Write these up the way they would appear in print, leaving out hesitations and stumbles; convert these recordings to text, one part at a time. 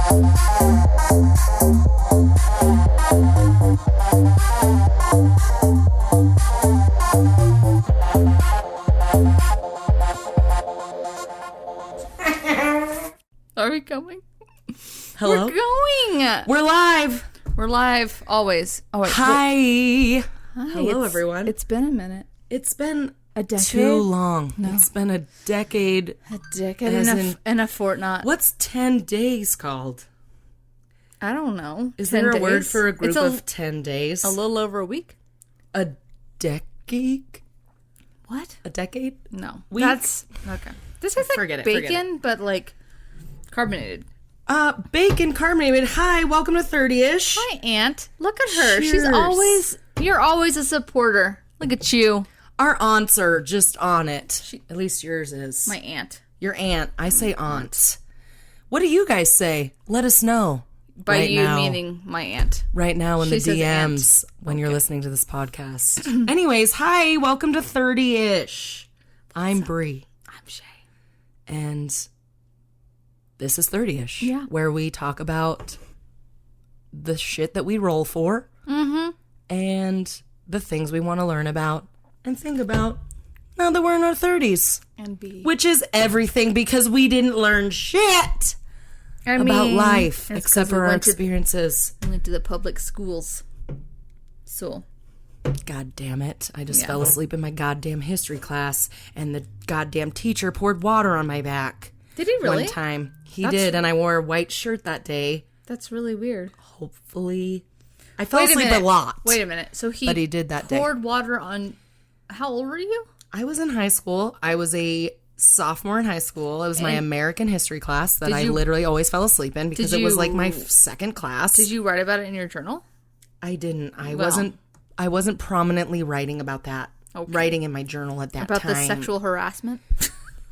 Are we going? Hello? We're going. We're live. We're live. Always. Hi. Hi. Hello, everyone. It's been a minute. It's been A decade? too long. No. It's been a decade. A decade As and a fortnight. What's 10 days called? I don't know. Is 10 there a days? word for a group It's of 10 days? a little over a week? A decade? What? A decade? No. Week? That's... Okay. This is like Forget it, bacon, forget it. but like carbonated. Bacon carbonated. Hi, welcome to 30-ish. Hi, Aunt. Look at her. Cheers. You're always a supporter. Look at you. Our aunts are just on it. At least yours is. My aunt. Your aunt. I say aunt. What do you guys say? Let us know. By right you now. meaning my aunt. Right now in She the says DMs when you're listening to this podcast. Anyways, hi, welcome to 30-ish. I'm Brie. I'm Shay. And this is 30-ish. Yeah. Where we talk about the shit that we roll for. Mm-hmm. And the things we want to learn about and think about now that we're in our 30s. And be. Which is everything because we didn't learn shit about life except for our experiences. We went to the public schools. So. God damn it. I just fell asleep in my goddamn history class and the goddamn teacher poured water on my back. Did he really? One time. He did, and I wore a white shirt that day. That's really weird. Hopefully. I fell asleep a lot. Wait a minute. So but he did that day. poured water on... How old were you? I was in high school. I was a sophomore in high school. It was my American history class that I literally always fell asleep in because it was like my second class. Did you write about it in your journal? I didn't. I wasn't prominently writing about that. Okay. Writing in my journal at that time. About the sexual harassment?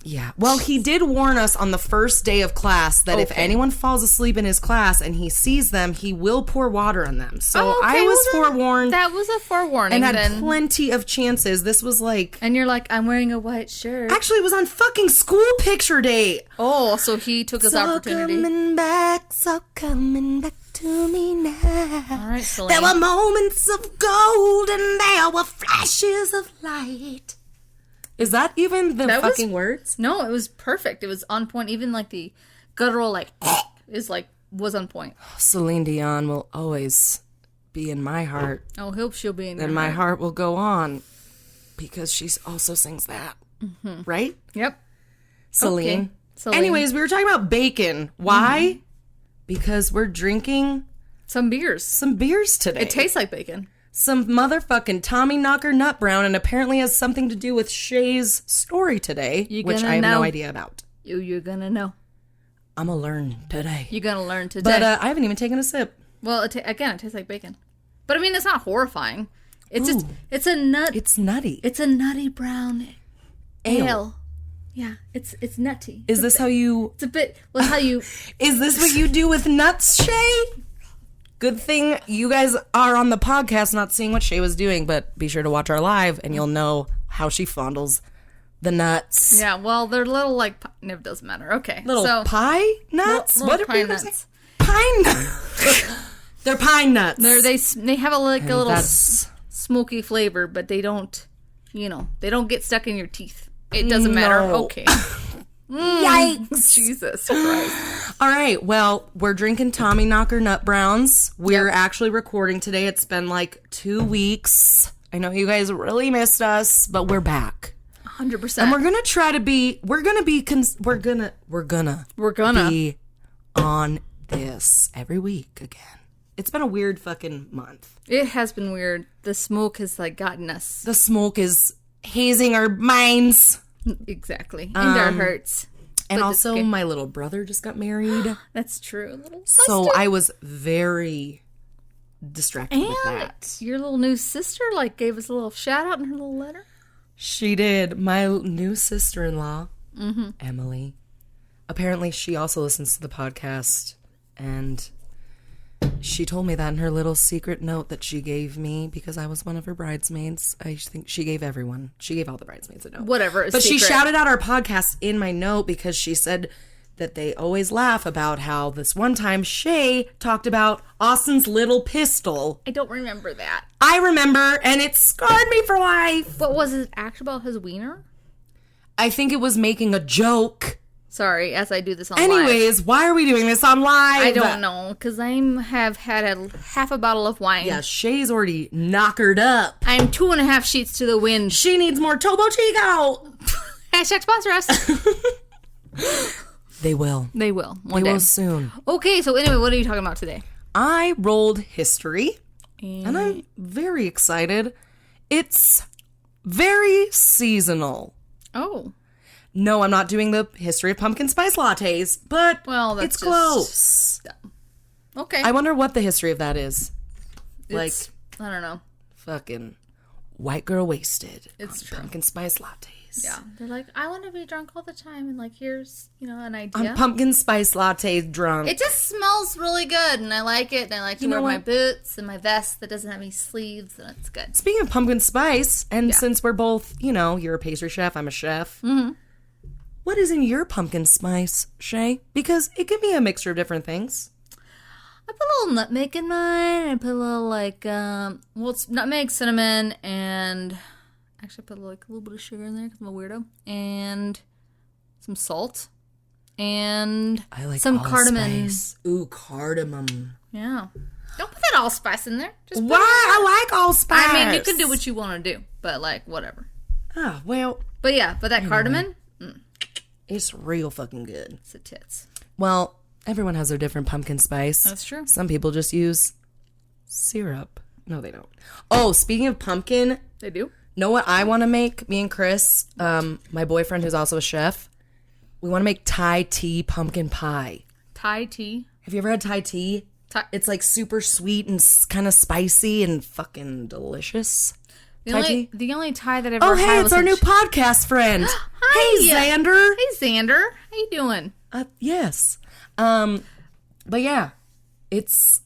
Yeah. Well, he did warn us on the first day of class that if anyone falls asleep in his class and he sees them, he will pour water on them. So I was forewarned. That was a forewarning. And had plenty of chances. This was like... And you're like, I'm wearing a white shirt. Actually, it was on fucking school picture day. Oh, so he took his opportunity. So coming back to me now. All right, Celine. There were moments of gold and there were flashes of light. Is that even the fucking words? No, it was perfect. It was on point. Even like the guttural was on point. Celine Dion will always be in my heart. Oh, hope she'll be in your And my heart will go on because she also sings that. Mm-hmm. Right? Yep. Celine. Okay. Celine. Anyways, we were talking about bacon. Why? Mm-hmm. Because we're drinking some beers today. It tastes like bacon. Some motherfucking Tommyknocker nut brown, and apparently has something to do with Shay's story today, which I have no idea about. You're gonna know. I'm gonna learn today. You're gonna learn today. But I haven't even taken a sip. Well, it tastes like bacon. But I mean, it's not horrifying. It's just, it's a nut. It's nutty. It's a nutty brown ale. Yeah, it's nutty. Is this how you... It's a bit... Well, how you... Is this what you do with nuts, Shay? Good thing you guys are on the podcast not seeing what Shay was doing, but be sure to watch our live and you'll know how she fondles the nuts. Yeah, well, they're little like... It doesn't matter. Okay. Little pie nuts? Little pine nuts. Pine nuts. They're pine nuts. They have a little smoky flavor, but they don't, they don't get stuck in your teeth. It doesn't matter. Okay. Yikes. Jesus Christ. All right. Well, we're drinking Tommyknocker nut browns. We're actually recording today. It's been like 2 weeks. I know you guys really missed us, but we're back. 100%. And we're going to try to be, we're going to be on this every week again. It's been a weird fucking month. It has been weird. The smoke has gotten us. The smoke is hazing our minds. Exactly. And our hearts. And also, my little brother just got married. That's true. So I was very distracted with that. Your little new sister gave us a little shout out in her little letter. She did. My new sister-in-law, Emily. Apparently, she also listens to the podcast, and she told me that in her little secret note that she gave me because I was one of her bridesmaids. I think she gave everyone. She gave all the bridesmaids a note. Whatever. But she shouted out our podcast in my note because she said that they always laugh about how this one time Shay talked about Austin's little pistol. I don't remember that. I remember, and it scarred me for life. But was it actually about his wiener? I think it was making a joke. Sorry, as I do this on live. Anyways, why are we doing this on live? I don't know, because I have had half a bottle of wine. Yeah, Shay's already knockered up. I'm 2.5 sheets to the wind. She needs more Topo Chico. Hashtag sponsor us. They will. They will. They will soon. Okay, so anyway, what are you talking about today? I rolled history, and I'm very excited. It's very seasonal. Oh. No, I'm not doing the history of pumpkin spice lattes, but it's close. Okay. I wonder what the history of that is. I don't know. Fucking white girl wasted. It's true. Pumpkin spice lattes. Yeah. They're like, I want to be drunk all the time, and here's, an idea. I'm pumpkin spice latte drunk. It just smells really good, and I like it, and I like to wear my boots and my vest that doesn't have any sleeves, and it's good. Speaking of pumpkin spice, and since we're both, you're a pastry chef, I'm a chef. Mm-hmm. What is in your pumpkin spice, Shay? Because it can be a mixture of different things. I put a little nutmeg in mine. I put a little, it's nutmeg, cinnamon, and actually I put a little bit of sugar in there because I'm a weirdo. And some salt. And I like some cardamom. Ooh, cardamom. Yeah. Don't put that allspice in there. Just Why? I like allspice. I mean, you can do what you want to do, but whatever. Oh, well. But yeah, that cardamom. It's real fucking good. It's a tits. Well, everyone has their different pumpkin spice. That's true. Some people just use syrup. No, they don't. Oh, speaking of pumpkin. They do? Know what I want to make? Me and Chris, my boyfriend who's also a chef, we want to make Thai tea pumpkin pie. Thai tea? Have you ever had Thai tea? It's super sweet and kind of spicy and fucking delicious. The only Thai that I've ever had. Oh, hey, it's our new podcast friend. Hi. Hey, Xander. Hey, Xander. How you doing? Yes. But yeah,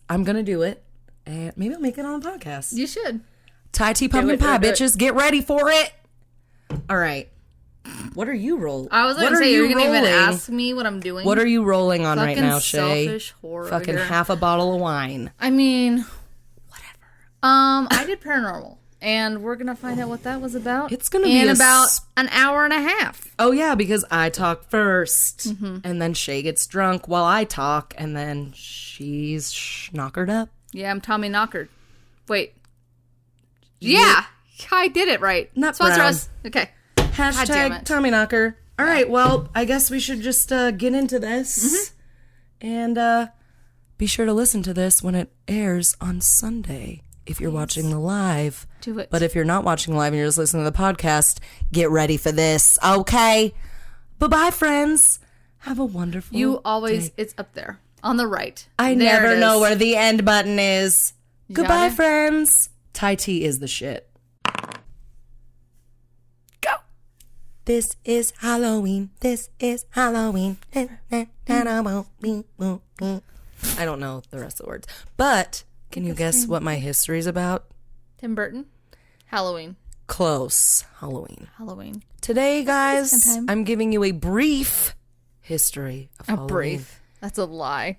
I'm going to do it. And maybe I'll make it on the podcast. You should. Thai tea pumpkin pie, bitches. Get ready for it. All right. What are you rolling? I was going to say, you're going to even ask me what I'm doing. What are you rolling on right now, Shay? Selfish whore. Fucking half a bottle of wine. I mean, whatever. I did paranormal. And we're going to find out what that was about. It's going to be about an hour and a half. Oh, yeah, because I talk first. Mm-hmm. And then Shay gets drunk while I talk. And then she's knockered up. Yeah, I'm Tommyknocker. Wait. Yeah, I did it right. Not Sponsor us. Okay. Hashtag Tommyknocker. All right, well, I guess we should just get into this. Mm-hmm. And be sure to listen to this when it airs on Sunday. If you're watching the live. Do it. But if you're not watching live and you're just listening to the podcast, get ready for this, okay? Bye-bye, friends. Have a wonderful day. It's up there. On the right. I never know where the end button is. Goodbye, friends. Thai tea is the shit. Go. This is Halloween. This is Halloween. I don't know the rest of the words. But... Can you guess what my history is about? Tim Burton? Halloween. Close. Halloween. Today, guys, I'm giving you a brief history of Halloween. Brief? That's a lie.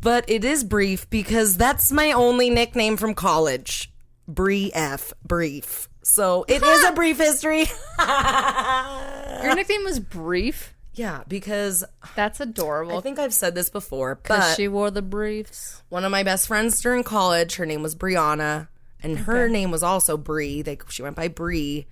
But it is brief because that's my only nickname from college. Brie F. Brief. So it is a brief history. Your nickname was Brief? Yeah, because... That's adorable. I think I've said this before, but... Because she wore the briefs. One of my best friends during college, her name was Brianna, and her name was also Brie. She went by Brie,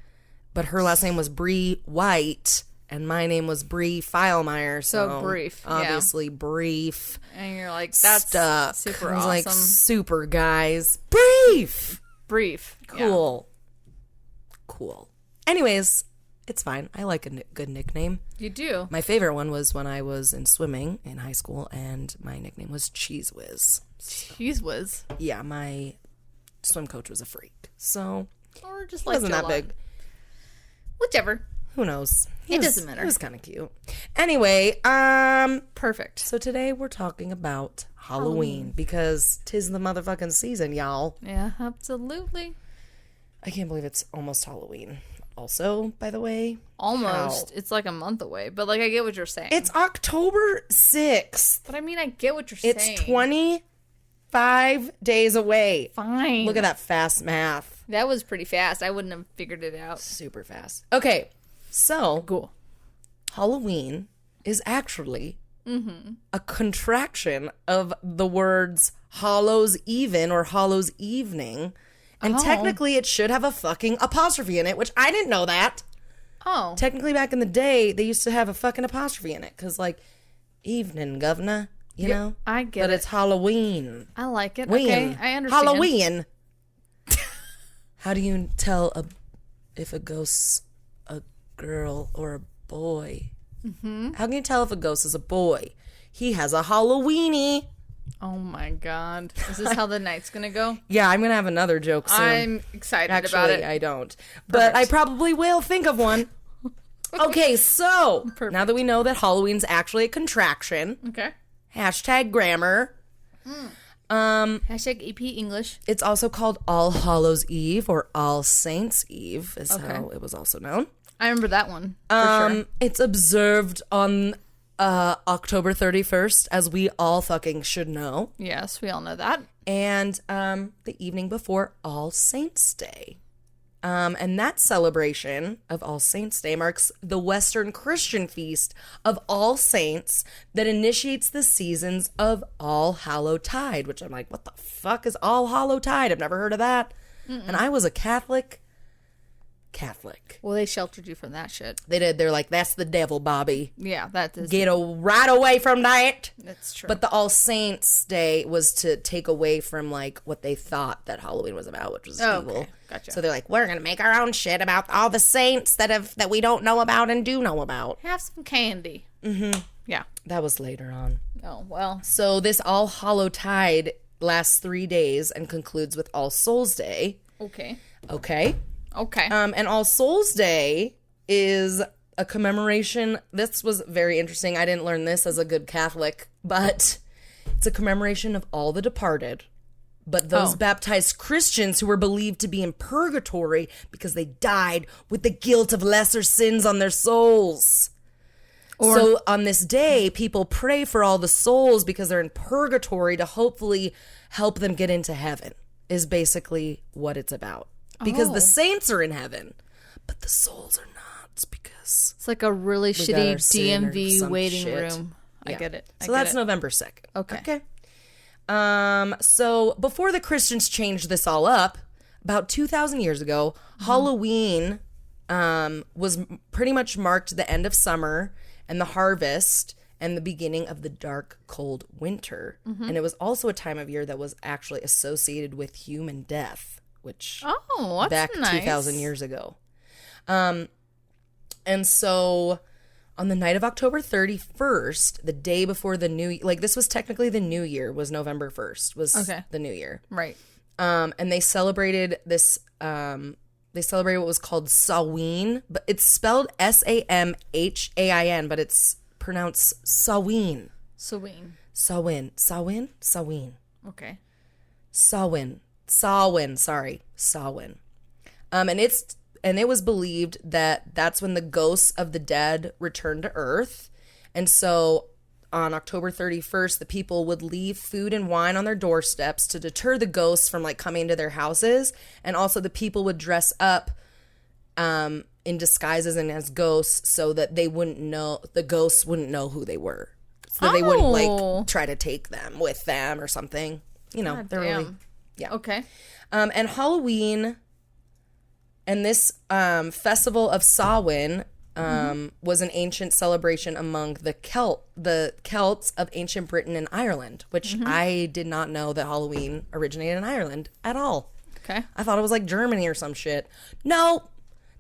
but her last name was Brie White, and my name was Brie Filemeyer. So Brief. Obviously, Brief. And you're like, that's stuck. Super I was awesome. like, super, guys. Brief! Cool. Yeah. Cool. Anyways... It's fine. I like a good nickname. You do? My favorite one was when I was in swimming in high school, and my nickname was Cheese Whiz. Cheese Whiz? Yeah, my swim coach was a freak. So, or just wasn't that big. Whichever. Who knows? It doesn't matter. It was kind of cute. Anyway, perfect. So today we're talking about Halloween because 'tis the motherfucking season, y'all. Yeah, absolutely. I can't believe it's almost Halloween. also, by the way. Almost. How? It's like a month away. But, like, I get what you're saying. It's October 6th. But, I mean, I get what you're saying. It's 25 days away. Fine. Look at that fast math. That was pretty fast. I wouldn't have figured it out. Super fast. Okay, so Cool. Halloween is actually a contraction of the words Hallows Even or Hallows Evening. And technically it should have a fucking apostrophe in it, which I didn't know that. Oh. Technically back in the day, they used to have a fucking apostrophe in it. Because, like, evening, governor, you know? I get but it. it's Halloween. I like it. Ween. Okay, I understand. Halloween. How do you tell if a ghost's a girl or a boy? How can you tell if a ghost is a boy? He has a Halloweenie. Oh my god. Is this how the night's gonna go? Yeah, I'm going to have another joke soon. I'm excited Actually, about it. I don't. But I probably will think of one. Okay, so now that we know that Halloween's actually a contraction, Okay. hashtag grammar, Hashtag EP English. it's also called All Hallows Eve or All Saints Eve is how it was also known. I remember that one. For sure. It's observed on October 31st, as we all fucking should know. Yes, we all know that. And the evening before All Saints Day. And that celebration of All Saints Day marks the Western Christian feast of All Saints that initiates the seasons of All Hallowtide, which I'm like, what the fuck is All Hallowtide? I've never heard of that. And I was a Catholic. Well, they sheltered you from that shit. They did. They're like, that's the devil, Bobby. Yeah, that is. Get right away from that. That's true. But the All Saints Day was to take away from, like, what they thought that Halloween was about, which was evil. Okay. Gotcha. So they're like, we're gonna make our own shit about all the saints that we don't know about and do know about. Have some candy. Mm-hmm. Yeah. That was later on. Oh, well. So this All Hallowtide lasts 3 days and concludes with All Souls Day. Okay. Okay. Okay. And All Souls Day is a commemoration. This was very interesting. I didn't learn this as a good Catholic, but it's a commemoration of all the departed. But those baptized Christians who were believed to be in purgatory because they died with the guilt of lesser sins on their souls. So on this day, people pray for all the souls because they're in purgatory to hopefully help them get into heaven, is basically what it's about. Because the saints are in heaven, but the souls are not, because it's like a really got our shitty sin or DMV some waiting shit. room. I Yeah. get it. So that's November 2nd. Okay. So before the Christians changed this all up, about 2,000 years ago, Halloween was pretty much marked the end of summer and the harvest and the beginning of the dark, cold winter. And it was also a time of year that was actually associated with human death, which that's back nice. 2,000 years ago. And so on the night of October 31st, the day before the new, like, this was technically the new year, was November 1st, was the new year. Right. And they celebrated this, they celebrated what was called Samhain, but it's spelled Samhain, but it's pronounced Samhain. Samhain. Samhain. Okay. Samhain, sorry. Samhain. And it was believed that that's when the ghosts of the dead returned to Earth. And so on October 31st, the people would leave food and wine on their doorsteps to deter the ghosts from, like, coming into their houses. And also the people would dress up in disguises and as ghosts so that the ghosts wouldn't know who they were. So they wouldn't, like, try to take them with them or something. You know, God they're damn. really... Yeah. Okay. And Halloween and this festival of Samhain was an ancient celebration among the Celts of ancient Britain and Ireland, which I did not know that Halloween originated in Ireland at all. Okay. I thought it was like Germany or some shit. No,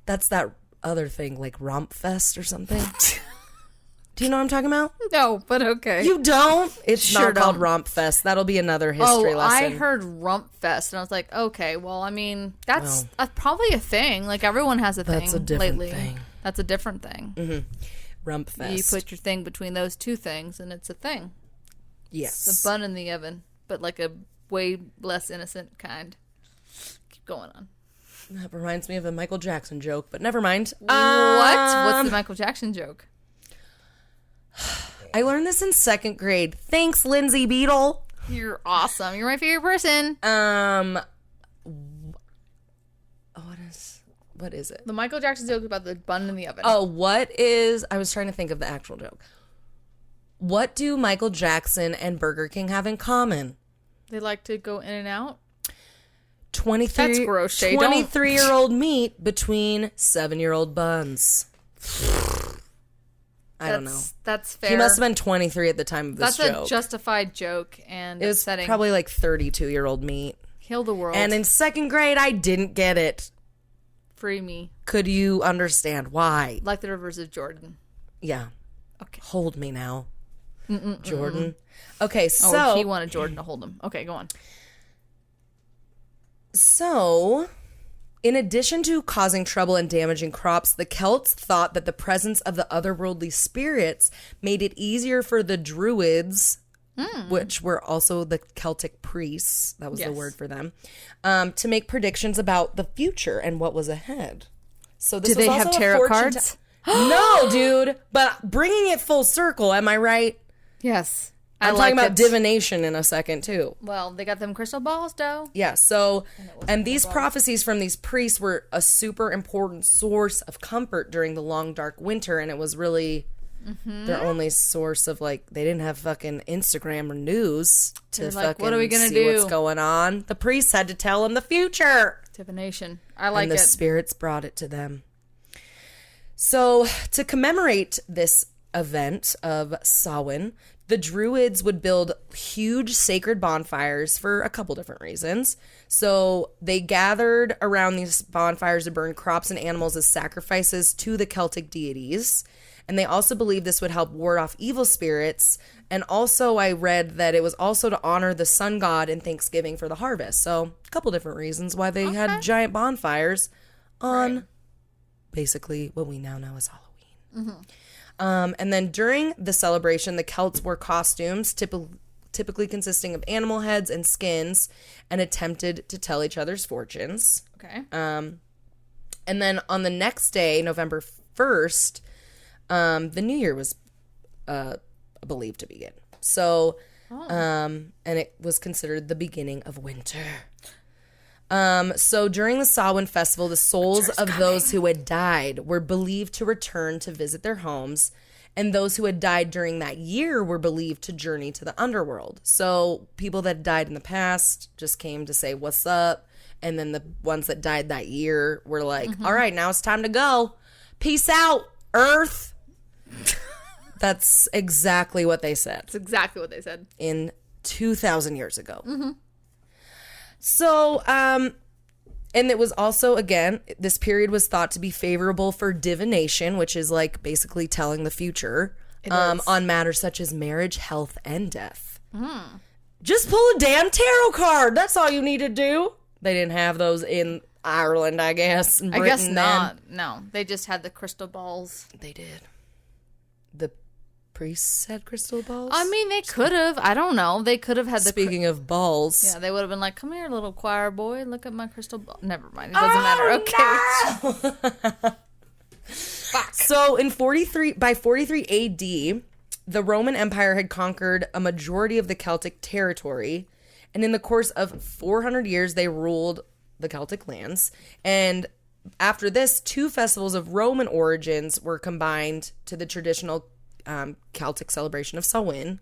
that's that other thing, like Rompfest or something. Do you know what I'm talking about? No, but okay. You don't? It's Sure not called don't. Rompfest. That'll be another history lesson. I heard Rump Fest, and I was like, okay, well, I mean, that's probably a thing. Like, everyone has a thing That's a different lately. thing. That's a different thing. Rumpfest. You put your thing between those two things, and it's a thing. Yes. It's a bun in the oven, but like a way less innocent kind. Keep going on. That reminds me of a Michael Jackson joke, but never mind. What? What's the Michael Jackson joke? I learned this in 2nd grade. Thanks, Lindsay Beetle. You're awesome. You're my favorite person. What is it? The Michael Jackson joke about the bun in the oven. Oh, I was trying to think of the actual joke. What do Michael Jackson and Burger King have in common? They like to go in and out. 23, That's gross, Shay. 23-year-old meat between 7-year-old buns. I don't know. That's fair. He must have been 23 at the time of this joke. That's a justified joke, and it was probably like 32-year-old meat. Kill the world. And in 2nd grade, I didn't get it. Free me. Could you understand why? Like the rivers of Jordan. Yeah. Okay. Hold me now, Jordan. Okay, so... Oh, he wanted Jordan to hold him. Okay, go on. So, in addition to causing trouble and damaging crops, the Celts thought that the presence of the otherworldly spirits made it easier for the Druids, which were also the Celtic priests, that was the word for them, to make predictions about the future and what was ahead. So this Did they have tarot cards? No, dude. But bringing it full circle, am I right? Yes. I'm talking about divination in a second, too. Well, they got them crystal balls, though. Yeah, so, and these prophecies from these priests were a super important source of comfort during the long, dark winter, and it was really their only source of, like, they didn't have fucking Instagram or news to fucking what are we gonna see do? what's going on. The priests had to tell them the future. Divination. I like it. And the spirits brought it to them. So, to commemorate this event of Samhain, the Druids would build huge sacred bonfires for a couple different reasons. So they gathered around these bonfires to burn crops and animals as sacrifices to the Celtic deities. And they also believed this would help ward off evil spirits. And also I read that it was also to honor the sun god in Thanksgiving for the harvest. So a couple different reasons why they had giant bonfires on basically what we now know as Halloween. And then during the celebration, the Celts wore costumes typically consisting of animal heads and skins and attempted to tell each other's fortunes. Okay. And then on the next day, November 1st, the new year was believed to begin. So, and it was considered the beginning of winter. So during the Samhain festival, the souls of those who had died were believed to return to visit their homes, and those who had died during that year were believed to journey to the underworld. So people that died in the past just came to say, what's up? And then the ones that died that year were like, all right, now it's time to go. Peace out, Earth. That's exactly what they said. That's exactly what they said. In 2,000 years ago. So, and it was also, again, this period was thought to be favorable for divination, which is like basically telling the future on matters such as marriage, health, and death. Just pull a damn tarot card. That's all you need to do. They didn't have those in Ireland, I guess. I guess not. No, they just had the crystal balls. They did. The priests had crystal balls? I mean, they could have. I don't know. They could have had the... Speaking of balls. Yeah, they would have been like, come here, little choir boy. Look at my crystal ball. Never mind. It doesn't matter. Okay. No! Fuck. So by 43 AD, the Roman Empire had conquered a majority of the Celtic territory. And in the course of 400 years, they ruled the Celtic lands. And after this, 2 festivals of Roman origins were combined to the traditional Celtic celebration of Samhain.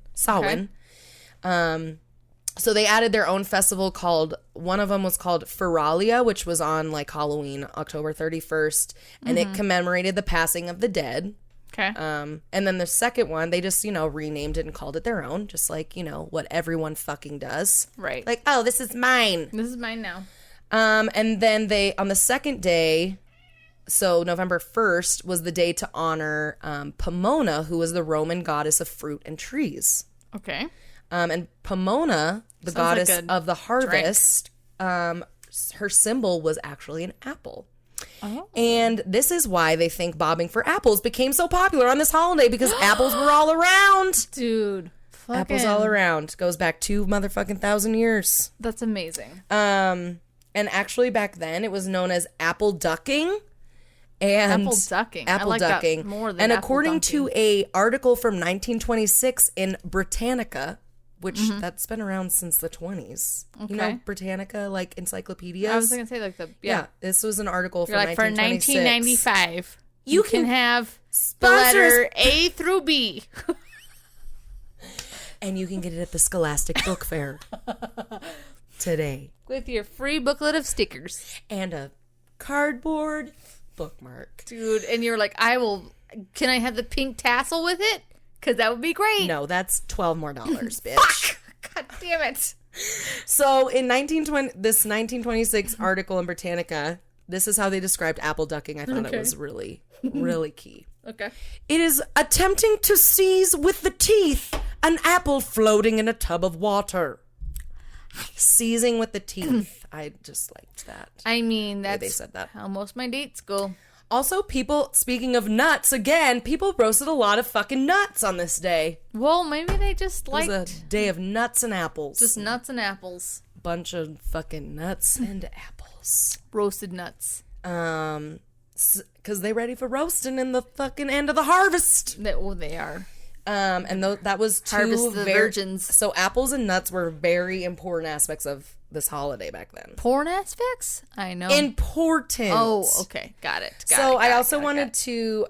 So they added their own festival one of them was called Feralia, which was on like Halloween, October 31st, and it commemorated the passing of the dead. Okay. And then the second one, they just, renamed it and called it their own, just like, what everyone fucking does. Right. Like, oh, this is mine. This is mine now. And then on the second day, so November 1st was the day to honor Pomona, who was the Roman goddess of fruit and trees. Okay. And Pomona, the goddess of the harvest, her symbol was actually an apple. Oh. And this is why they think bobbing for apples became so popular on this holiday, because apples were all around. Dude. Apples all around. Goes back 2 motherfucking 1,000 years. That's amazing. And actually back then it was known as apple ducking. And Apple ducking. I Apple like ducking. that more than and apple according dunking. to a article from 1926 in Britannica, which that's been around since the 20s. You know, Okay. Britannica, like encyclopedias. I was going to say like the, Yeah, this was an article You're from like, for 1926. 1995, You can can have the sponsor letter A through B. And you can get it at the Scholastic Book Fair today. With your free booklet of stickers. And a cardboard bookmark. Dude, and you're like, can I have the pink tassel with it? Because that would be great. No, that's $12 more, bitch. Fuck! God damn it. So in 1926 article in Britannica, this is how they described apple ducking. I thought it was really, really key. Okay. It is attempting to seize with the teeth an apple floating in a tub of water. Seizing with the teeth. I just liked that. I mean, that's they said that. how most of my dates go. Also, people, speaking of nuts, again, people roasted a lot of fucking nuts on this day. Well, maybe they just It was liked a day of nuts and apples. just nuts and apples. Bunch of fucking nuts and apples. Roasted nuts. Because they ready for roasting in the fucking end of the harvest. They are. And that was two Harvest the virgins. So apples and nuts were very important aspects of this holiday back then. Porn aspects? I know. Important. Oh, okay. Got it. I also wanted to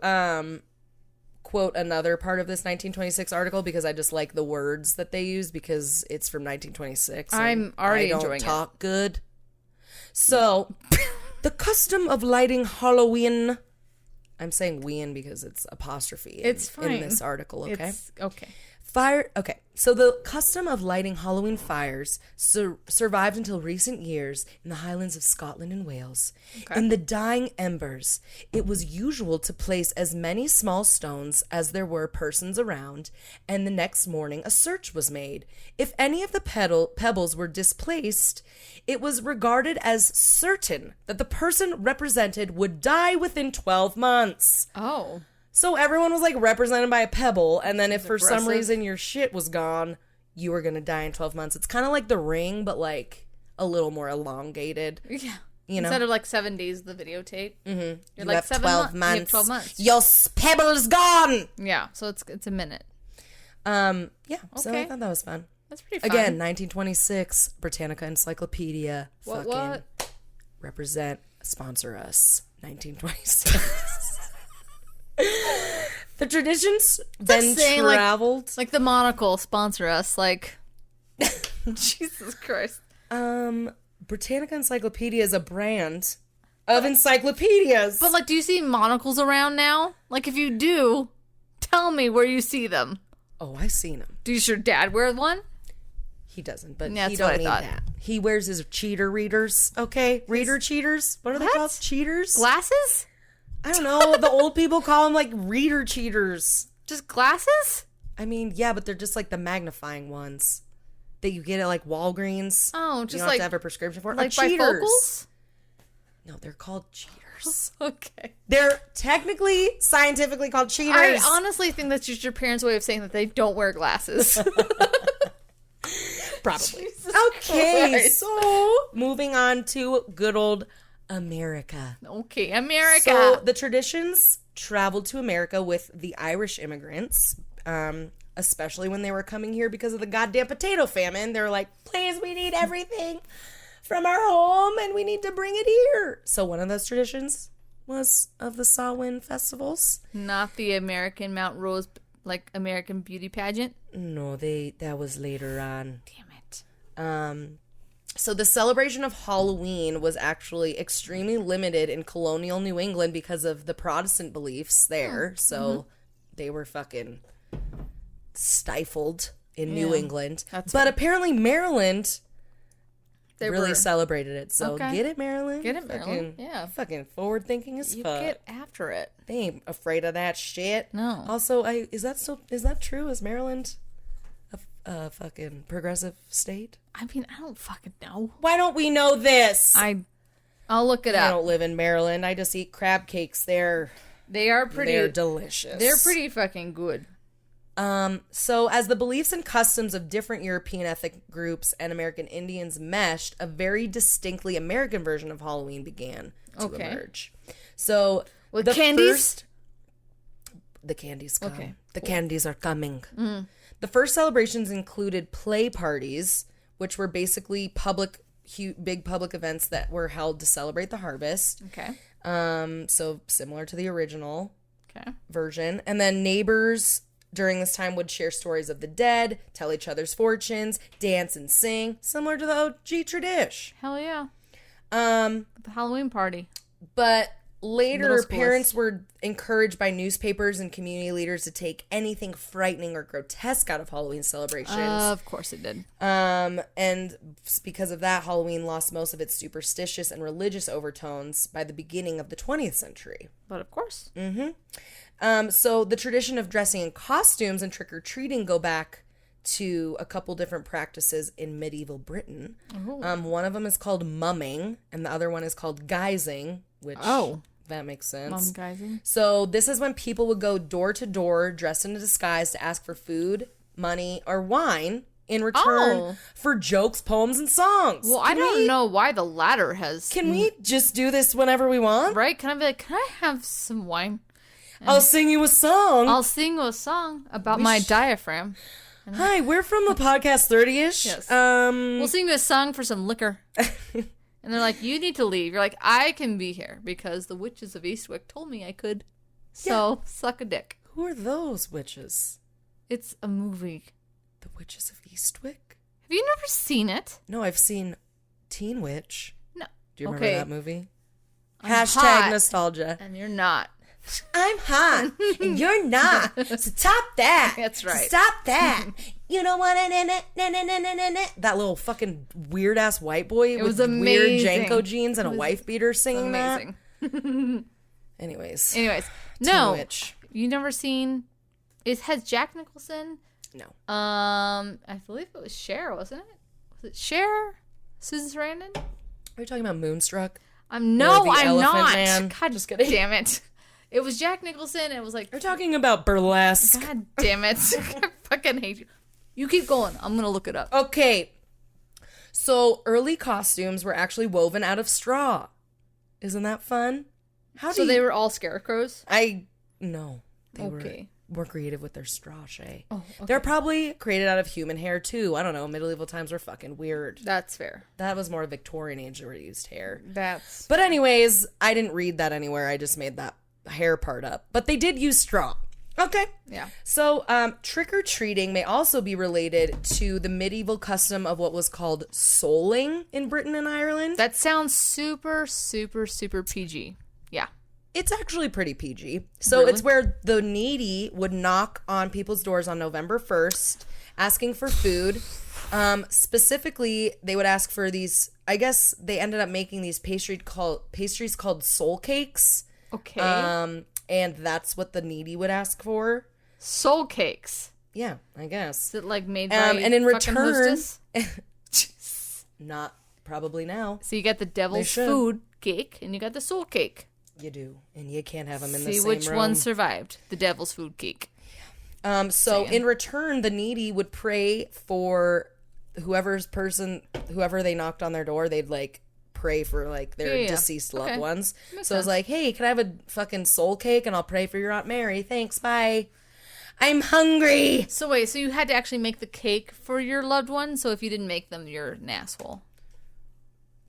quote another part of this 1926 article because I just like the words that they use because it's from 1926. I'm already I don't enjoying it. talk good. So, the custom of lighting Halloween. I'm saying "ween" because it's apostrophe. It's fine. In this article. Okay. It's okay. Okay, so the custom of lighting Halloween fires survived until recent years in the Highlands of Scotland and Wales. Okay. In the dying embers, it was usual to place as many small stones as there were persons around, and the next morning a search was made. If any of the pebbles were displaced, it was regarded as certain that the person represented would die within 12 months. Oh. So everyone was like represented by a pebble, and then if for some aggressive. reason your shit was gone, you were gonna die in 12 months. It's kind of like The Ring, but like a little more elongated. Yeah. You know? Instead of like 7 days the videotape. You You're like have 7 12 months. You have months. 12 months. Your pebble's gone. Yeah. So it's a minute. Yeah. So I Okay. thought that was fun. That's pretty fun. Again, 1926, Britannica Encyclopedia. What? Represent, sponsor us. 1926. The traditions then saying, traveled. Like the monocle sponsor us. Like, Jesus Christ. Britannica Encyclopedia is a brand of encyclopedias. But like, do you see monocles around now? Like, if you do, tell me where you see them. Oh, I seen him. Does your dad wear one? He doesn't, but Yeah, he that's what don't I need thought. that. He wears his cheater readers. Okay, reader cheaters. What are they What? called? Cheaters? Glasses? I don't know. The old people call them like reader cheaters. Just glasses? I mean, yeah, but they're just like the magnifying ones that you get at like Walgreens. Oh, you just don't have to have a prescription for. like cheaters. bifocals? No, they're called cheaters. Okay. They're technically, scientifically called cheaters. I honestly think that's just your parents' way of saying that they don't wear glasses. Probably. Jesus Okay, Christ. so moving on to good old America. Okay, America. So the traditions traveled to America with the Irish immigrants, especially when they were coming here because of the goddamn potato famine. They're like, please, we need everything from our home and we need to bring it here. So one of those traditions was of the Samhain festivals. Not the American Mount Rose, like American beauty pageant. No, that was later on. Damn it. So the celebration of Halloween was actually extremely limited in colonial New England because of the Protestant beliefs there. So they were fucking stifled in New England. But apparently Maryland really celebrated it. So get it, Maryland. Get it, Maryland. Yeah. Fucking forward thinking as You fuck. get after it. They ain't afraid of that shit. No. Also, is that true? Is Maryland a fucking progressive state? I mean, I don't fucking know. Why don't we know this? I'll look it I up. don't live in Maryland. I just eat crab cakes. They're They are pretty. delicious. They're pretty fucking good. So as the beliefs and customs of different European ethnic groups and American Indians meshed, a very distinctly American version of Halloween began to emerge. So with the candies? The candies come. Okay. The candies are coming. The first celebrations included play parties, which were basically big public events that were held to celebrate the harvest. Okay. So similar to the original Okay. version. And then neighbors during this time would share stories of the dead, tell each other's fortunes, dance and sing, similar to the OG tradition. Hell yeah. The Halloween party. But later, school parents were encouraged by newspapers and community leaders to take anything frightening or grotesque out of Halloween celebrations. Of course it did. And because of that, Halloween lost most of its superstitious and religious overtones by the beginning of the 20th century. But of course. So the tradition of dressing in costumes and trick-or-treating go back to a couple different practices in medieval Britain. One of them is called mumming, and the other one is called guising, which... That makes sense. Mum-guising. So this is when people would go door to door dressed in a disguise to ask for food, money, or wine in return for jokes, poems, and songs. Well, I don't know why the latter has... Can we just do this whenever we want? Right? Can I be like, can I have some wine? I'll sing you a song. I'll sing you a song about my diaphragm. Hi, we're from the podcast 30-ish. Yes. We'll sing you a song for some liquor. And they're like, you need to leave. You're like, I can be here because the witches of Eastwick told me I could. So, suck a dick. Who are those witches? It's a movie. The Witches of Eastwick? Have you never seen it? No, I've seen Teen Witch. No. Do you remember that movie? I'm Hashtag hot, nostalgia. and you're not. I'm hot, and you're not. So stop that. That's right. Stop that. You don't want to that little fucking weird ass white boy with was weird amazing. Janko jeans and a wife beater singing Amazing. that. Anyways, no. Witch. You never seen... It has Jack Nicholson. No. I believe it was Cher, wasn't it? Was it Cher? Susan Sarandon? Are you talking about Moonstruck? No, Or the I'm Elephant not. Man? God, just kidding. Damn it. It was Jack Nicholson. And it was like... We're talking about burlesque. God damn it. I fucking hate you. You keep going. I'm going to look it up. Okay. So early costumes were actually woven out of straw. Isn't that fun? So they were all scarecrows? No. They were Okay. more creative with their straw, Shay. Oh, okay. They're probably created out of human hair, too. I don't know. Medieval times were fucking weird. That's fair. That was more Victorian age where they used hair. That's... But anyways, I didn't read that anywhere. I just made that hair part up. But they did use straw. Okay. Yeah. So, trick-or-treating may also be related to the medieval custom of what was called souling in Britain and Ireland. That sounds super, super, super PG. Yeah. It's actually pretty PG. So Really? it's where the needy would knock on people's doors on November 1st asking for food. Specifically, they would ask for these, I guess they ended up making these pastries called soul cakes. Okay. And that's what the needy would ask for. Soul cakes. Yeah, I guess. Is it like made by and in fucking return, hostess? not probably now. So you got the devil's should. food cake and you got the soul cake. You do, and you can't have them in the See same which room. one survived. The devil's food cake. So in return, the needy would pray for whoever they knocked on their door. They'd like pray for like their deceased loved ones. Makes So I was sense. like, hey, can I have a fucking soul cake and I'll pray for your Aunt Mary? Thanks, bye. I'm hungry. So wait, so you had to actually make the cake for your loved one? So if you didn't make them, you're an asshole.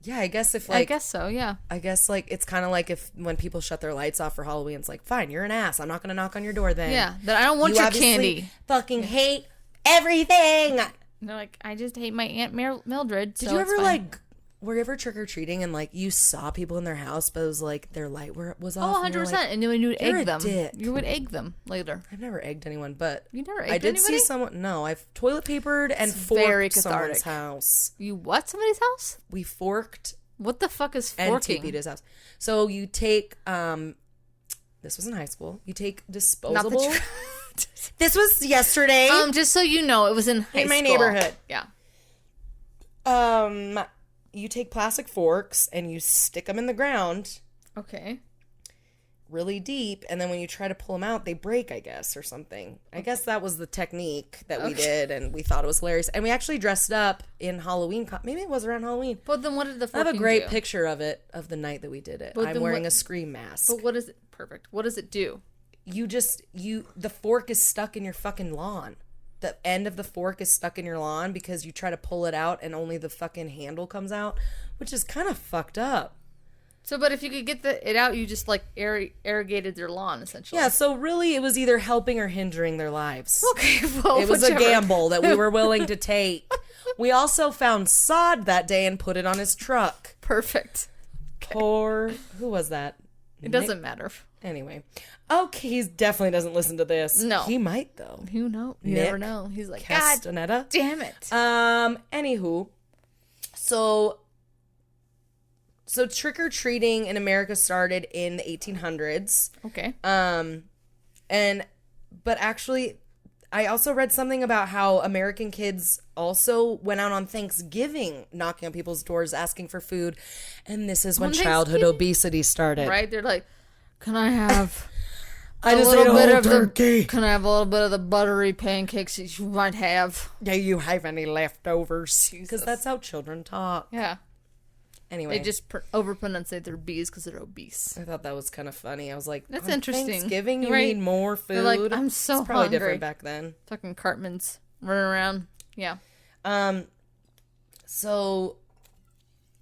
Yeah, I guess if I like guess so, yeah. I guess like it's kind of like if when people shut their lights off for Halloween, it's like, fine, you're an ass. I'm not gonna knock on your door then. Yeah, that I don't want You your obviously candy. Fucking hate everything. And they're like, I just hate my Aunt Mildred. Did you ever like, were you ever trick or treating and like you saw people in their house, but it was like their light was off? Oh, 100%. Like, and then you would you're egg a them. dick. You would egg them later. I've never egged anyone, but You never egged I did anybody? see someone. No, I've toilet papered and It's very forked someone's cathartic. house. You what? Somebody's house? We forked What the fuck is and forking? TP'd his house. So you take this was in high school. You take disposable. This was yesterday. Just so you know, it was in high In my school. neighborhood. Yeah. You take plastic forks and you stick them in the ground. Okay. really deep, and then when you try to pull them out, they break, I guess, or something. I guess that was the technique that we did, and we thought it was hilarious. And we actually dressed up in Halloween. Maybe it was around Halloween. But then what did the I have a forking great do? picture of it, of the night that we did it. I'm wearing a scream mask. But what is it? Perfect. What does it do? The fork is stuck in your fucking lawn. The end of the fork is stuck in your lawn because you try to pull it out and only the fucking handle comes out, which is kind of fucked up. So, but if you could get it out, you just like irrigated their lawn, essentially. Yeah, so really it was either helping or hindering their lives. Okay, well, it was a gamble that we were willing to take. We also found sod that day and put it on his truck. Perfect. Okay. Who was that? It doesn't matter. Anyway. Okay, he definitely doesn't listen to this. No. He might, though. Who knows? You never know. He's like, Castaneda. God damn it. Anywho. So trick-or-treating in America started in the 1800s. Okay. But actually, I also read something about how American kids also went out on Thanksgiving knocking on people's doors asking for food. And this is when childhood obesity started. Right? They're like, can I have I just ate a whole turkey. Can I have a little bit of the buttery pancakes that you might have? Do you have any leftovers? Because that's how children talk. Yeah. Anyway. They just over-pronunciate their B's because they're obese. I thought that was kind of funny. I was like, that's interesting. Thanksgiving, you need more food. They're like, I'm so it's probably hungry. different back then. Fucking Cartmans running around. Yeah. So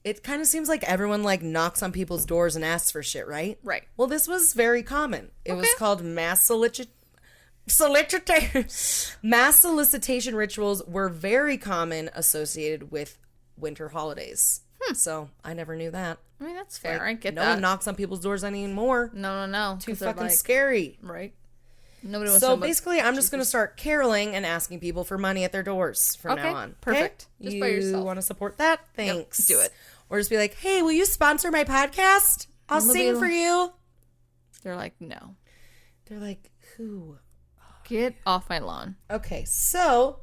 it kind of seems like everyone like knocks on people's doors and asks for shit, right? Right. Well, this was very common. It was called mass solicitation rituals were very common associated with winter holidays. So I never knew that. I mean, that's fair. I get that. No one knocks on people's doors anymore. No. Too fucking scary. Right. Nobody wants so basically, I'm just going to start caroling and asking people for money at their doors from now on. Perfect. Okay? Just by yourself. You want to support that? Thanks. Yep, do it. Or just be like, hey, will you sponsor my podcast? I'll sing for you. They're like, no. They're like, who? Get off my lawn. Okay, so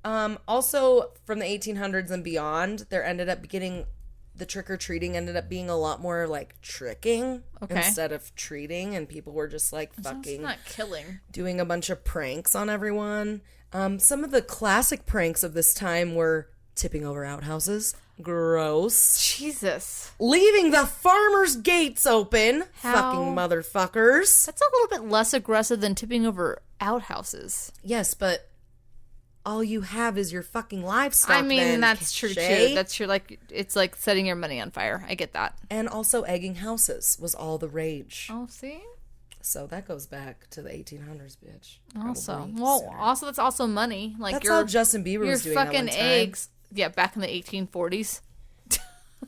also from the 1800s and beyond, the trick-or-treating ended up being a lot more like tricking instead of treating, and people were just like fucking not killing, doing a bunch of pranks on everyone. Some of the classic pranks of this time were tipping over outhouses. Gross. Jesus. Leaving the farmers' gates open. Fucking motherfuckers. That's a little bit less aggressive than tipping over outhouses. Yes, but all you have is your fucking livestock. I mean, then, that's true Shay. too. That's true. Like, it's like setting your money on fire. I get that. And also egging houses was all the rage. Oh, see? So that goes back to the 1800s, bitch. Also, also that's also money. Like that's how Justin Bieber was doing fucking that one time. eggs. Yeah, back in the 1840s.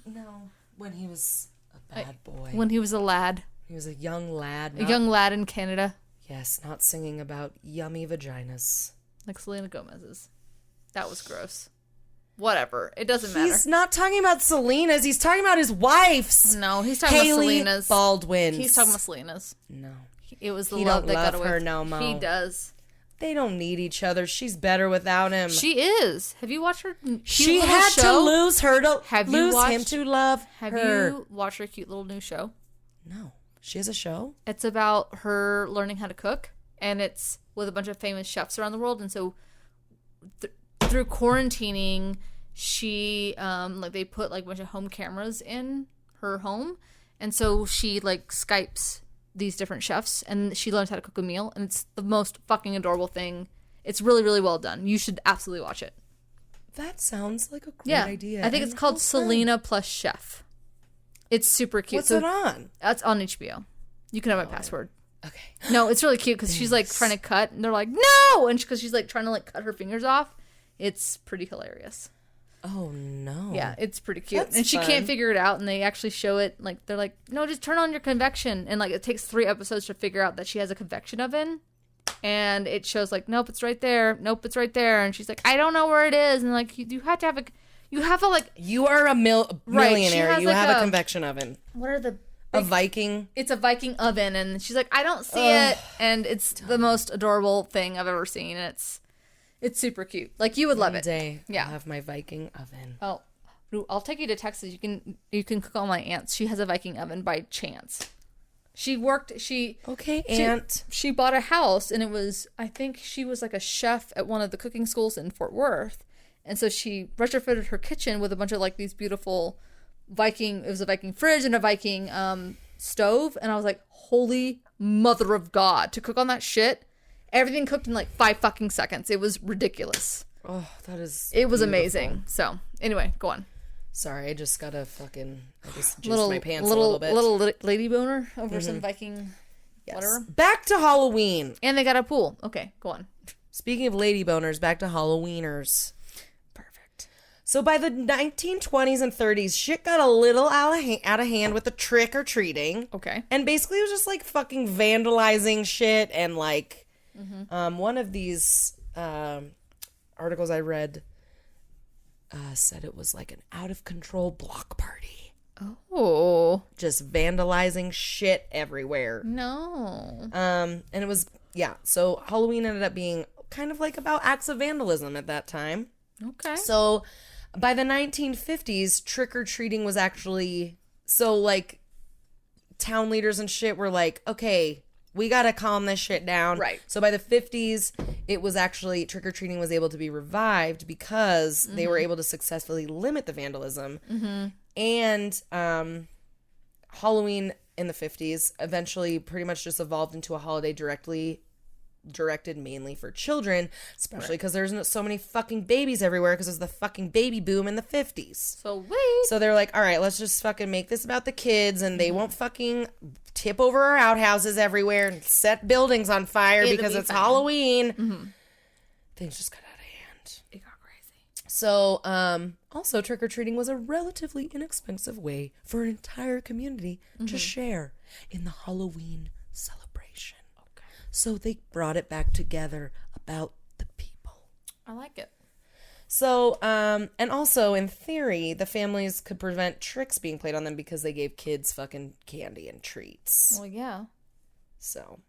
No, when he was a bad boy. When he was a lad. He was a young lad. A young lad in Canada. Yes, not singing about yummy vaginas. Like Selena Gomez's. That was gross. Whatever. It doesn't matter. He's not talking about Selena's. He's talking about his wife's. No, he's talking about Selena's. Baldwin. He's talking about Selena's. No. It was the love that got away. Her no more. He does. They don't need each other. She's better without him. She is. Have you watched her cute She little had show? to lose her to Have lose you watched, him to love have her. you watched her cute little new show? No. She has a show? It's about her learning how to cook, and it's with a bunch of famous chefs around the world. And so through quarantining, she like they put like a bunch of home cameras in her home, and so she like Skypes these different chefs, and she learns how to cook a meal, and it's the most fucking adorable thing. It's really, really well done. You should absolutely watch it. That sounds like a great idea. I think it's called Selena Plus Chef. It's super cute. What's it on? It's on HBO. You can have my password. Okay. No, it's really cute because she's like trying to cut, and they're like, no! And because she's like trying to like cut her fingers off. It's pretty hilarious. Oh, no. Yeah, it's pretty cute. That's and she fun. can't figure it out, and they actually show it. Like, they're like, no, just turn on your convection. And like, it takes 3 episodes to figure out that she has a convection oven. And it shows like, nope, it's right there. Nope, it's right there. And she's like, I don't know where it is. And like, you have to have a, like. You are a millionaire. You like have a convection oven. What are the. A Viking. It's a Viking oven. And she's like, I don't see it. And it's the most adorable thing I've ever seen. And it's super cute. Like, you would love it. One day, yeah. I'll have my Viking oven. Oh, I'll take you to Texas. You can cook all my aunts. She has a Viking oven by chance. She worked, Okay, Aunt. She bought a house, and it was, I think she was like a chef at one of the cooking schools in Fort Worth. And so she retrofitted her kitchen with a bunch of like these beautiful it was a Viking fridge and a Viking stove. And I was like, holy mother of God, to cook on that shit. Everything cooked in like 5 fucking seconds. It was ridiculous. Oh, that is It was beautiful. amazing. So anyway, go on. Sorry, I just got I just jizzed my pants a little bit. Little lady boner over some Viking whatever. Back to Halloween. And they got a pool. Okay, go on. Speaking of lady boners, back to Halloweeners. Perfect. So by the 1920s and 30s, shit got a little out of hand with the trick-or-treating. Okay. And basically it was just like fucking vandalizing shit and like one of these articles I read said it was like an out-of-control block party. Oh. Just vandalizing shit everywhere. No. And it was, so Halloween ended up being kind of like about acts of vandalism at that time. Okay. So by the 1950s, trick-or-treating was actually, so like town leaders and shit were like, okay, we gotta calm this shit down. Right. So by the 50s, it was actually, trick-or-treating was able to be revived because they were able to successfully limit the vandalism. And Halloween in the 50s eventually pretty much just evolved into a holiday directed mainly for children, especially because there's so many fucking babies everywhere because there's the fucking baby boom in the 50s. So they're like, all right, let's just fucking make this about the kids and they won't fucking tip over our outhouses everywhere and set buildings on fire because it's Halloween. Things just got out of hand. It got crazy. So, also trick-or-treating was a relatively inexpensive way for an entire community to share in the Halloween celebration. Okay. So they brought it back together about the people. I like it. So, and also in theory, the families could prevent tricks being played on them because they gave kids fucking candy and treats. Well, yeah. So,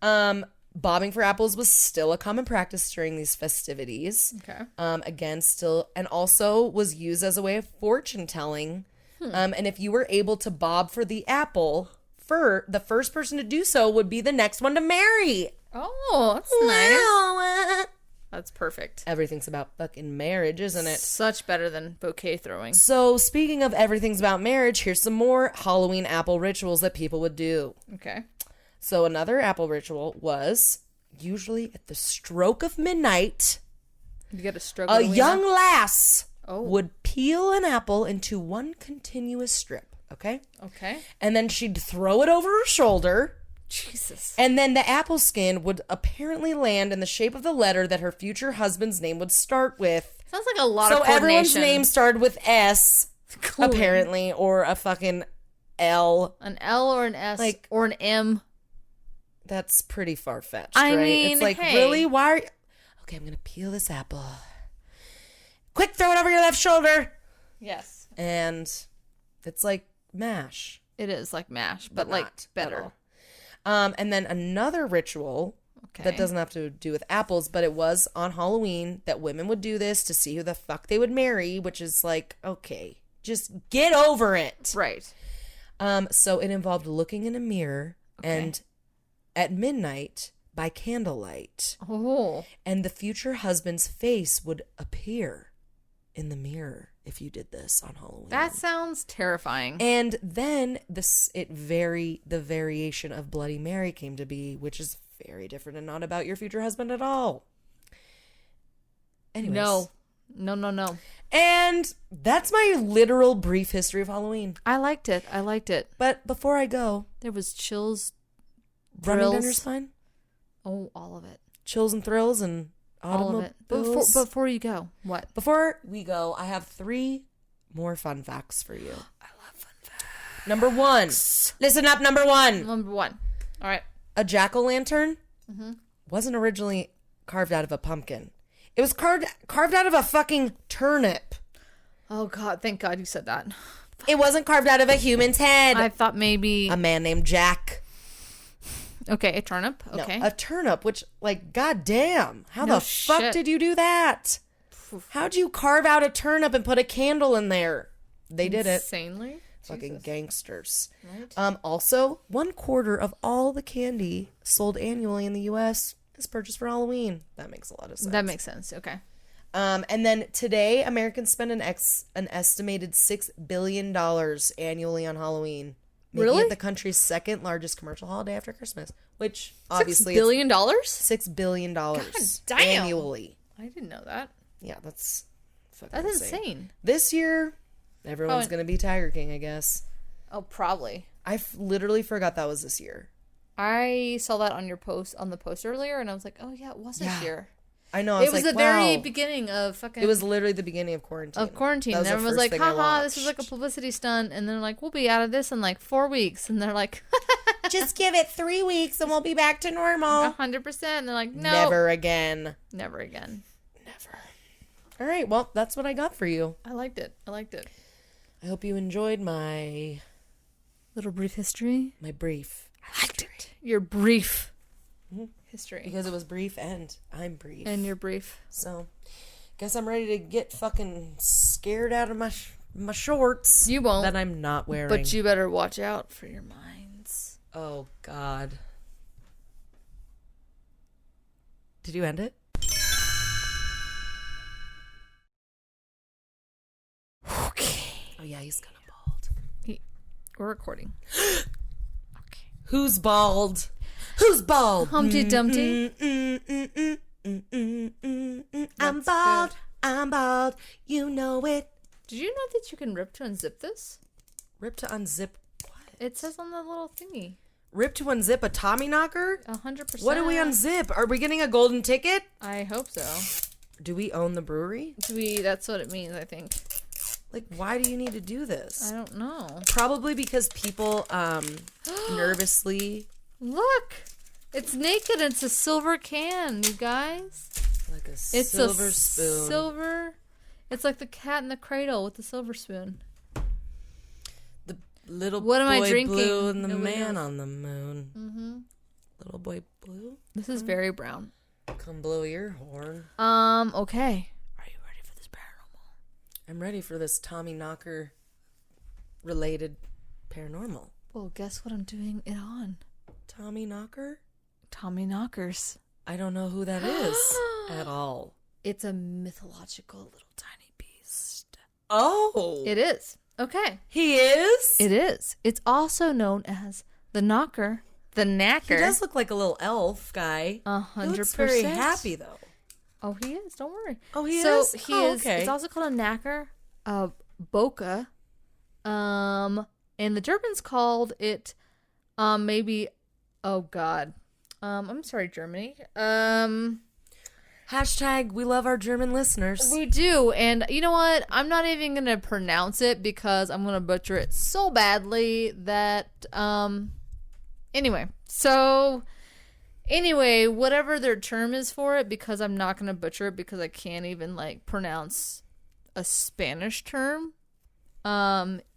bobbing for apples was still a common practice during these festivities. Okay. Again, still, and also was used as a way of fortune telling. And if you were able to bob for the apple, the first person to do so would be the next one to marry. Oh, that's nice. That's perfect. Everything's about fucking marriage, isn't it? Such better than bouquet throwing. So, speaking of everything's about marriage, here's some more Halloween apple rituals that people would do. Okay. So, another apple ritual was usually at the stroke of midnight, You get a stroke. a young lass Oh. would peel an apple into one continuous strip, okay? Okay. And then she'd throw it over her shoulder. Jesus. And then the apple skin would apparently land in the shape of the letter that her future husband's name would start with. Sounds like a lot So of coordination. everyone's name started with S, Cool. apparently, or a fucking L. An L or an S Like- or an M. That's pretty far-fetched, I right? mean, it's like, hey. really? Why are you... Okay, I'm going to peel this apple. Quick, throw it over your left shoulder. Yes. And it's like MASH. It is like MASH, but not like at better. all. And then another ritual Okay. that doesn't have to do with apples, but it was on Halloween that women would do this to see who the fuck they would marry, which is like, okay, just get over it. Right. So it involved looking in a mirror and at midnight by candlelight, Oh. and the future husband's face would appear in the mirror if you did this on Halloween. That sounds terrifying. And then the variation of Bloody Mary came to be, which is very different and not about your future husband at all. Anyways. No. And that's my literal brief history of Halloween. I liked it. But before I go, There was chills. running down Thrills. your spine, Oh, all of it. chills and thrills and All of it. automobiles. Before you go, what? Before we go, I have 3 more fun facts for you. I love fun facts. Number 1. Listen up, number 1. Number 1. All right. A jack-o'-lantern wasn't originally carved out of a pumpkin. It was carved out of a fucking turnip. Oh, God. Thank God you said that. It wasn't carved out of a human's head. I thought maybe... A man named Jack. Okay, a turnip. Okay. No, a turnip, which, like, goddamn. How No the fuck shit. did you do that? How'd you carve out a turnip and put a candle in there? They did it. Insanely. Fucking Jesus. gangsters. Right. Also, 1/4 of all the candy sold annually in the U.S. is purchased for Halloween. That makes a lot of sense. That makes sense. Okay. And then today, Americans spend an estimated $6 billion annually on Halloween. Making Really? it the country's second largest commercial holiday after Christmas. Which, obviously, $6 billion? $6 billion damn. annually. I didn't know that. Yeah, that's fucking That's insane. This year, everyone's Probably- going to be Tiger King, I guess. Oh, probably. I literally forgot that was this year. I saw that on your post on the post earlier, and I was like, "Oh yeah, it was this year." I know. I It was like, the very wow. beginning of fucking. It was literally the beginning of quarantine. Of quarantine. That was And the everyone was first like, thing I haha, this is like a watched. publicity stunt. And they're like, we'll be out of this in like 4 weeks. And they're like, Just give it 3 weeks and we'll be back to normal. 100%. And they're like, no. Never again. Never again. Never. All right. Well, that's what I got for you. I liked it. I hope you enjoyed my Little brief history. brief. I liked it. Your brief history. Because it was brief and I'm brief. And your brief. So, guess I'm ready to get fucking scared out of my shorts. You won't. That I'm not wearing. But you better watch out for your minds. Oh, God. Did you end it? Okay. Oh, yeah, he's kind of bald. We're recording. Okay. Who's bald? Who's bald? Humpty Dumpty. I'm That's bald. good. I'm bald. You know it. Did you know that you can rip to unzip this? Rip to unzip. What? It says on the little thingy. Rip to unzip a Tommyknocker? 100%. What do we unzip? Are we getting a golden ticket? I hope so. Do we own the brewery? That's what it means, I think. Like, why do you need to do this? I don't know. Probably because people nervously, Look! It's naked. It's a silver can, you guys. like a It's silver a spoon. silver. It's like the cat in the cradle with the silver spoon. The little What am I boy drinking? blue and the Nobody man knows. on the moon. Mm-hmm. Little boy blue, This is very brown. come blow your horn. Okay. Are you ready for this paranormal? I'm ready for this Tommyknocker related paranormal. Well, guess what I'm doing it on? Tommyknocker? Tommyknockers. I don't know who that is at all. It's a mythological little tiny beast. Oh, It is. Okay. he is? It is. It's also known as the knocker, the knacker. He does look like a little elf guy. 100%. He looks very happy though. Oh, he is. Don't worry. Oh, he So is? he Oh, is. okay. It's also called a knacker, boca. And the Germans called it, maybe. Oh God. I'm sorry, Germany. Hashtag we love our German listeners. We do, and you know what? I'm not even gonna pronounce it because I'm gonna butcher it so badly that anyway, whatever their term is for it, because I'm not gonna butcher it because I can't even like pronounce a Spanish term.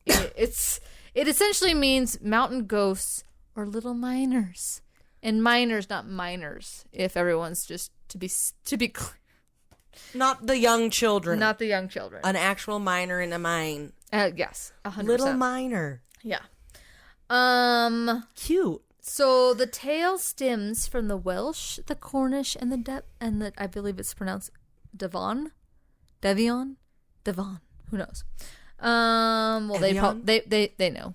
It essentially means mountain ghosts or little miners. And miners, not minors, if everyone's just to be clear. Not the young children. Not the young children. An actual miner in a mine. Yes, 100%. Little miner. Yeah. Cute. So the tale stems from the Welsh, the Cornish, and the I believe it's pronounced Devon. Who knows? Well, Evian? they know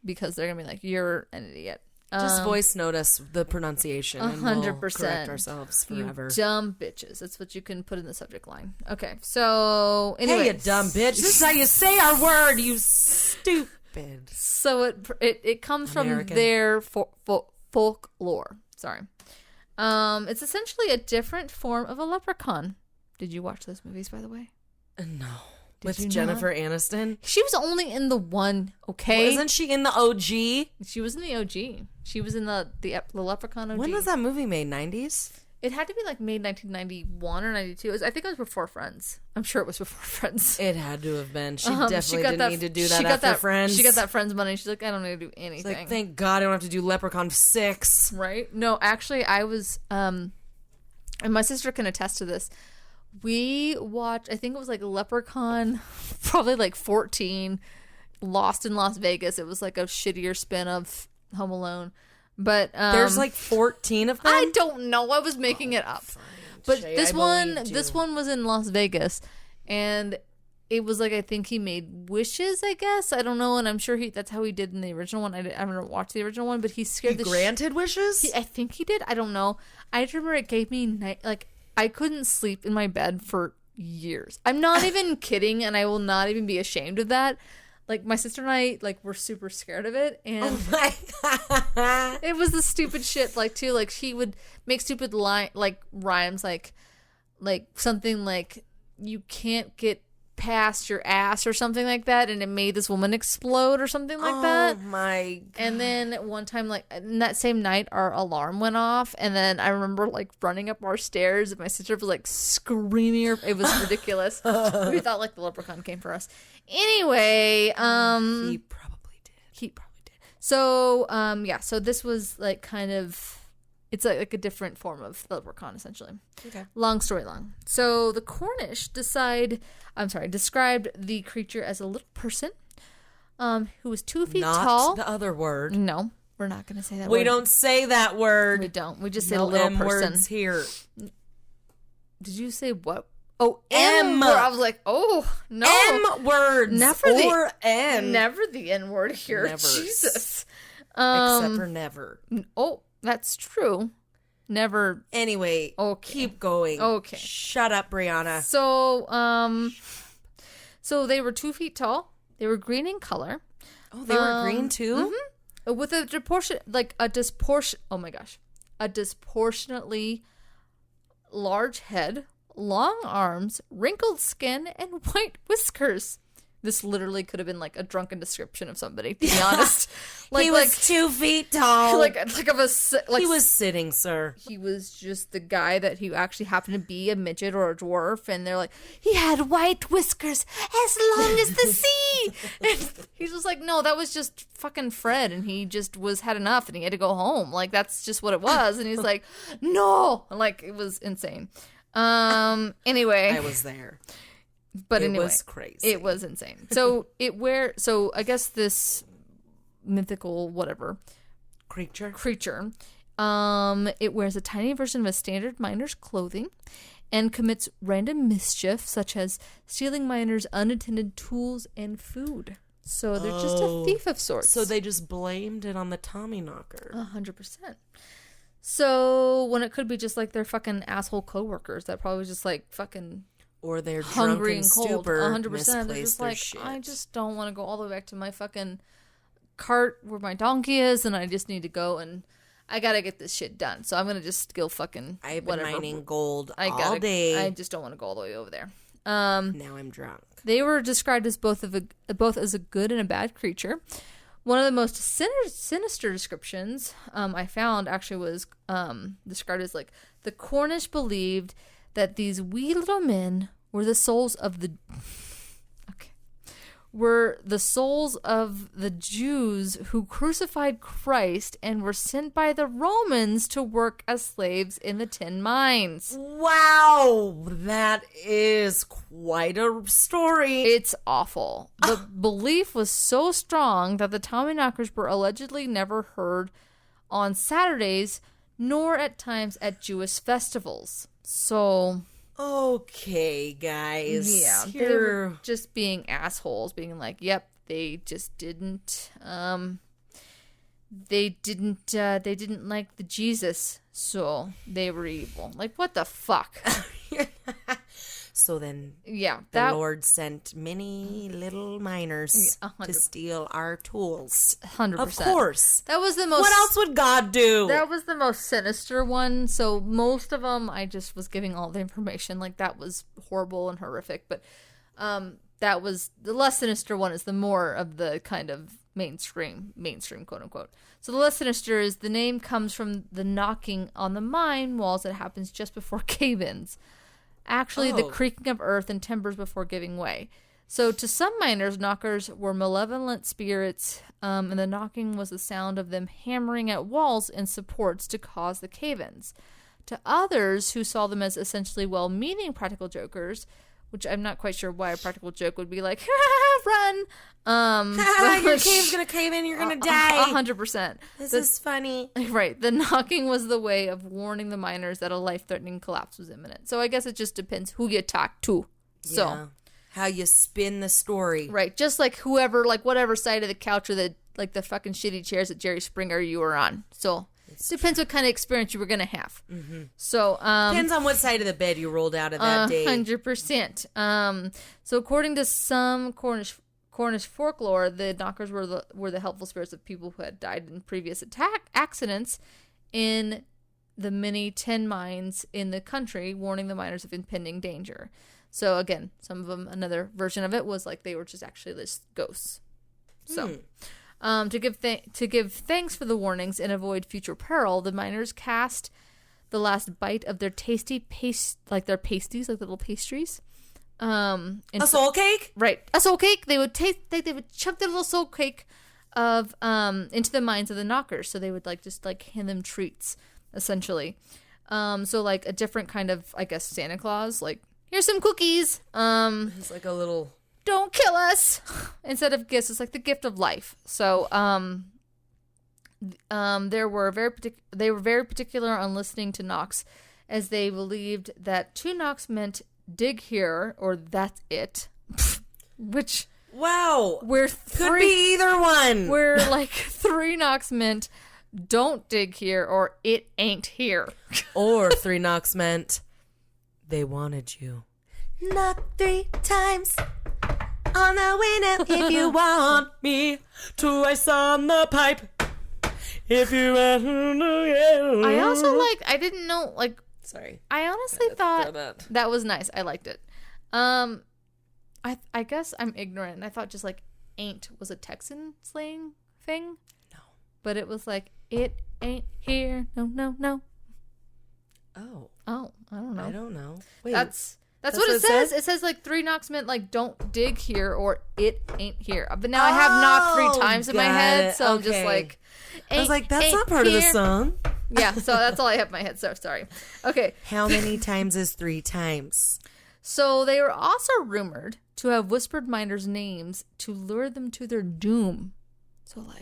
because they're gonna be like, you're an idiot. Just voice note us the pronunciation. 100%. We'll correct ourselves forever. You dumb bitches. That's what you can put in the subject line. Okay, so anyway. Hey, you dumb bitch. This is how you say our word, you stupid. So it comes American. from their folklore. Sorry. It's essentially a different form of a leprechaun. Did you watch those movies, by the way? No. Did With you Jennifer Aniston? She was only in the one, okay? Well, isn't she in the OG? She was in the OG. She was in the Leprechaun OG. When was that movie made? 90s? It had to be like made 1991 or 92. I think it was before Friends. I'm sure it was before Friends. It had to have been. She definitely didn't need to do that she got after that, Friends. She got that Friends money. She's like, I don't need to do anything. It's like, thank God I don't have to do Leprechaun 6. Right? No, actually, I was, and my sister can attest to this. We watched, I think it was like Leprechaun, probably like 14, Lost in Las Vegas. It was like a shittier spin of Home Alone. But there's like 14 of them. I don't know. I was making it up. Fine, but Shay, this one was in Las Vegas, and it was like, I think he made wishes, I guess. I don't know, and I'm sure that's how he did in the original one. I haven't watched the original one, but he scared granted wishes? I think he did. I don't know. I remember it gave me I couldn't sleep in my bed for years. I'm not even kidding, and I will not even be ashamed of that. Like, my sister and I, like, were super scared of it, and Oh my God. it was the stupid shit, like, too. Like, she would make stupid rhymes, like something like, you can't get past your ass or something like that, and it made this woman explode or something like that. Oh my God. And then one time, like, in that same night, our alarm went off, and then I remember, like, running up our stairs, and my sister was, like, screaming. It was ridiculous. We thought, like, the leprechaun came for us. Anyway, He probably did. So, so this was, like, kind of, it's like a different form of the leprechaun, essentially. Okay. Long story long. So the Cornish described the creature as a little person, who was 2 feet tall. Not the other word. No, we're not going to say that word. We don't say that word. We don't. We just say No a little M person. words here. Did you say what? Oh, M. word. I was like, oh, no. M words. Never or N. Never the N word here. Never. Jesus. Except for never. Oh, that's true. Never. Anyway, Okay. keep going. Okay. Shut up, Brianna. So they were 2 feet tall. They were green in color. Oh, they were green too? Mm-hmm. With a disproportionately large head, long arms, wrinkled skin, and white whiskers. This literally could have been like a drunken description of somebody, to be honest. He was 2 feet tall. He was sitting, sir. He was just the guy that he actually happened to be a midget or a dwarf, and they're like, he had white whiskers as long as the sea. And he's just like, no, that was just fucking Fred, and he just had enough, and he had to go home. Like, that's just what it was. And he's like, no, like, it was insane. Anyway, I was there. But anyway, it was crazy. It was insane. So so I guess this mythical whatever creature, it wears a tiny version of a standard miner's clothing and commits random mischief such as stealing miners' unattended tools and food. So they're just a thief of sorts. So they just blamed it on the Tommyknocker. 100%. So when it could be just like their fucking asshole coworkers that probably just like fucking or they're hungry and cold. Stupor, 100%. They're just like, shit. I just don't want to go all the way back to my fucking cart where my donkey is, and I just need to go and I gotta get this shit done. So I'm gonna just go fucking. I've been mining gold all day. I just don't want to go all the way over there. Now I'm drunk. They were described as both as a good and a bad creature. One of the most sinister descriptions I found actually was described as like the Cornish believed that these wee little men were the souls of the Jews who crucified Christ and were sent by the Romans to work as slaves in the tin mines. Wow, that is quite a story. It's awful. The belief was so strong that the Tommyknockers were allegedly never heard on Saturdays, nor at times at Jewish festivals. So... okay, guys. Yeah, they were just being assholes, being like, "Yep, they just didn't. They didn't like the Jesus, so they were evil." Like, what the fuck? So then, yeah, the Lord sent many little miners 100%. to steal our tools. 100%. Of course. That was the most. What else would God do? That was the most sinister one. So most of them, I just was giving all the information. Like, that was horrible and horrific. But that was the less sinister one. Is the more of the kind of mainstream, quote unquote. So the less sinister is the name comes from the knocking on the mine walls that happens just before cave-ins. Actually, the creaking of earth and timbers before giving way. So to some miners, knockers were malevolent spirits, and the knocking was the sound of them hammering at walls and supports to cause the cave-ins. To others who saw them as essentially well-meaning practical jokers, which I'm not quite sure why a practical joke would be like, run. Your cave's gonna cave in, you're gonna die. 100%. This is funny. Right. The knocking was the way of warning the miners that a life-threatening collapse was imminent. So I guess it just depends who you talk to. So Yeah. How you spin the story. right. Just like whoever, like whatever side of the couch or the like the fucking shitty chairs at Jerry Springer you were on. So it depends what kind of experience you were gonna have. Mm-hmm. So Depends on what side of the bed you rolled out of that day. 100%. So according to some Cornish folklore, the knockers were the helpful spirits of people who had died in previous accidents in the many tin mines in the country, warning the miners of impending danger. So again, some of them, another version of it was like they were just actually just ghosts. So, to give thanks for the warnings and avoid future peril, the miners cast the last bite of their tasty pasties, like the little pastries. A soul cake? Right. A soul cake. They would chuck their little soul cake of into the minds of the knockers. So they would just hand them treats, essentially. So like a different kind of, I guess, Santa Claus, like, here's some cookies. It's like a little, don't kill us. Instead of gifts, it's like the gift of life. So they were very particular on listening to knocks, as they believed that 2 knocks meant dig here or that's it. Which, wow, where could be either one. Where like 3 knocks meant don't dig here or it ain't here. Or 3 knocks meant they wanted you. Knock 3 times on the window if you want me. Twice on the pipe if you want to. I also I didn't know, sorry. I honestly thought that was nice. I liked it. I guess I'm ignorant. I thought just ain't was a Texan slang thing. No. But it was it ain't here. No, no, no. Oh. Oh, I don't know. I don't know. Wait. That's what it says. It says 3 knocks meant don't dig here or it ain't here. But now I have knocked 3 times in my head, so I'm just I was like, that's not part of the song. Yeah, so that's all I have in my head. So sorry. Okay. How many times is 3 times? So they were also rumored to have whispered miners' names to lure them to their doom. So Brianna.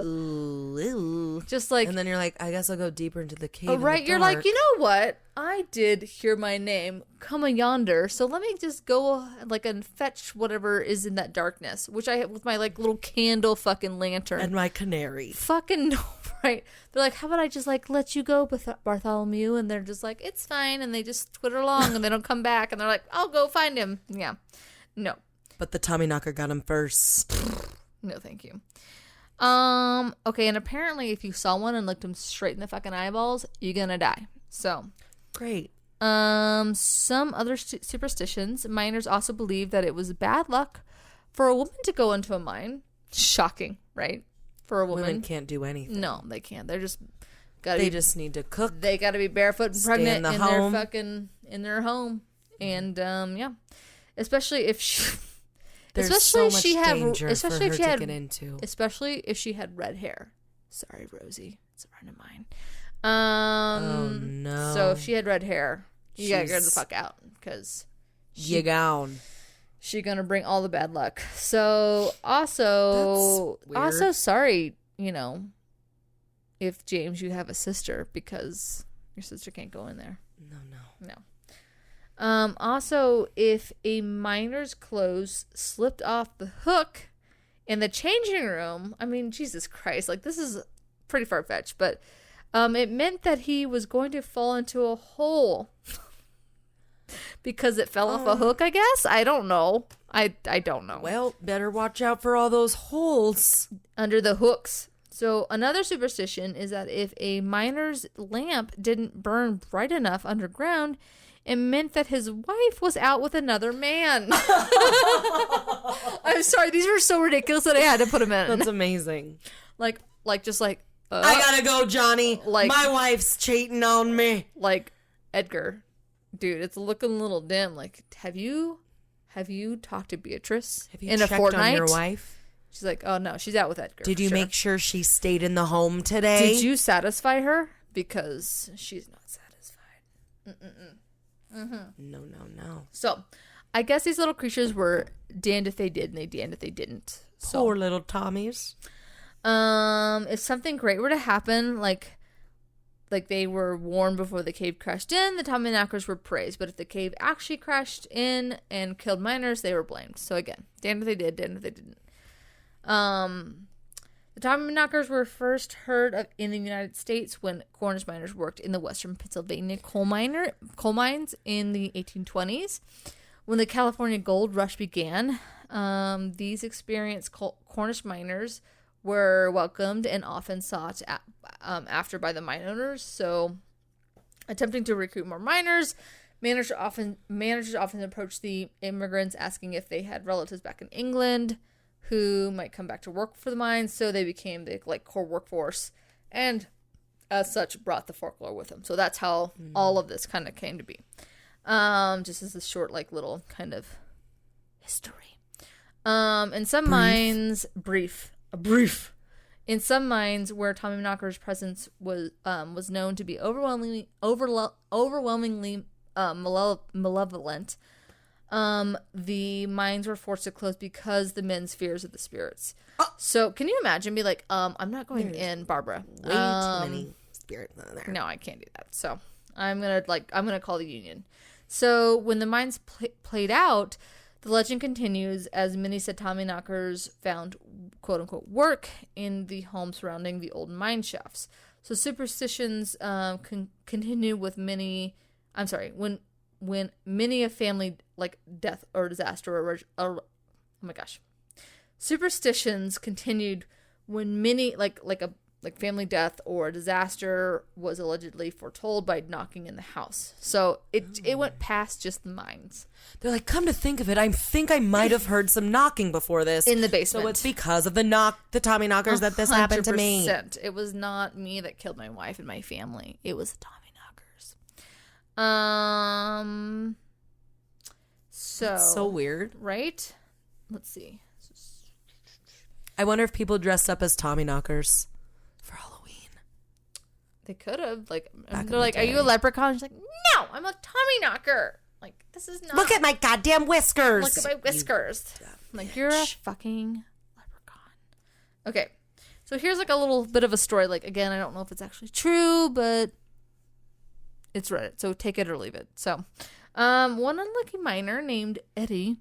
Ooh. Just and then you're like, I guess I'll go deeper into the cave. Oh, right. You're like, you know what? I did hear my name come a yonder, so let me just go and fetch whatever is in that darkness, which I have with my little candle fucking lantern and my canary. Fucking no, right? They're like, how about I just let you go, Bartholomew? And they're just like, it's fine, and they just twitter along and they don't come back, and they're like, I'll go find him. Yeah, no. But the Tommyknocker got him first. No, thank you. Okay, and apparently if you saw one and looked him straight in the fucking eyeballs, you're gonna die. So great. Some other superstitions. Miners also believe that it was bad luck for a woman to go into a mine. Shocking, right? For a woman. Women can't do anything. No, they can't. They're just They just need to cook. They gotta be barefoot and pregnant in their home. And yeah. Especially if she There's so much danger for her to get into. Especially if she had red hair. Sorry, Rosie. It's a friend of mine. Oh, no. So if she had red hair, you gotta get her the fuck out. Because she's gonna bring all the bad luck. So also sorry, if James, you have a sister, because your sister can't go in there. No. Also, if a miner's clothes slipped off the hook in the changing room, I mean, Jesus Christ, this is pretty far-fetched, but it meant that he was going to fall into a hole because it fell off a hook, I guess? I don't know. I don't know. Well, better watch out for all those holes under the hooks. So another superstition is that if a miner's lamp didn't burn bright enough underground, it meant that his wife was out with another man. I'm sorry, these were so ridiculous that I had to put them in. That's amazing. I gotta go, Johnny. My wife's cheating on me. Edgar, dude, it's looking a little dim. Have you talked to Beatrice in a fortnight? On your wife? She's like, oh no, she's out with Edgar. Did you make sure she stayed in the home today? Did you satisfy her? Because she's not satisfied. No. So, I guess these little creatures were damned if they did and they damned if they didn't. So, Poor little Tommies. if something great were to happen, like they were warned before the cave crashed in, the Tommyknockers were praised. But if the cave actually crashed in and killed miners, they were blamed. So again, damned if they did, damned if they didn't. The Tommyknockers were first heard of in the United States when Cornish miners worked in the western Pennsylvania coal mines in the 1820s. When the California gold rush began, these experienced Cornish miners were welcomed and often sought after by the mine owners. So, attempting to recruit more miners, managers often approached the immigrants asking if they had relatives back in England who might come back to work for the mines. So they became the core workforce, and as such brought the folklore with them. So that's how all of this kind of came to be. Just as a short little kind of history. In some mines, brief. In some mines where Tommyknocker's presence was known to be overwhelmingly malevolent, the mines were forced to close because the men's fears of the spirits. Oh. So can you imagine? Be like, I'm not going in, Barbara. Way too many spirits in there. No, I can't do that. So I'm gonna call the union. So when the mines played out, the legend continues as many said Tommyknockers found quote-unquote work in the home surrounding the old mine shafts. So superstitions continue with many. I'm sorry, when many a family death or disaster or oh my gosh, superstitions continued when many family death or disaster was allegedly foretold by knocking in the house. So it went past just the mines. They're like, come to think of it, I think I might have heard some knocking before this. In the basement. So it's because of the Tommyknockers that this happened to me. It was not me that killed my wife and my family. It was the Tommyknockers. That's so weird. Right? Let's see. I wonder if people dressed up as Tommyknockers for Halloween. They could have. They're like, are you a leprechaun? She's like, no, I'm a Tommyknocker. Like, this is not. Look at my goddamn whiskers. Look at my whiskers. You're a fucking leprechaun. Okay. So here's a little bit of a story. Again, I don't know if it's actually true, but it's Reddit. So take it or leave it. So, one unlucky miner named Eddie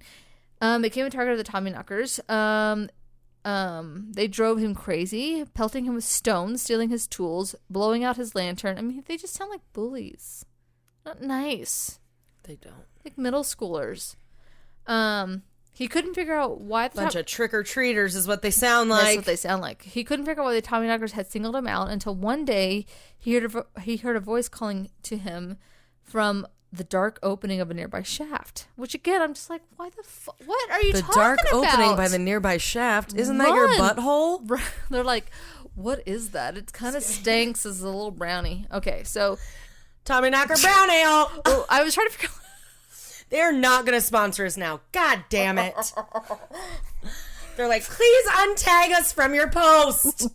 became a target of the Tommyknockers. They drove him crazy, pelting him with stones, stealing his tools, blowing out his lantern. I mean, they just sound like bullies. Not nice. They don't. Like middle schoolers. He couldn't figure out why bunch of trick-or-treaters is what they sound like. That's what they sound like. He couldn't figure out why the Tommyknockers had singled him out until one day he heard a voice calling to him from the dark opening of a nearby shaft. Which again, I'm just like, why the fuck? What are you talking about? The dark opening by the nearby shaft? Isn't that your butthole? They're like, what is that? It kind of stinks as a little brownie. Okay, so Tommyknocker brown ale. Well, I was trying to figure out. They're not going to sponsor us now. God damn it. They're like, please untag us from your post.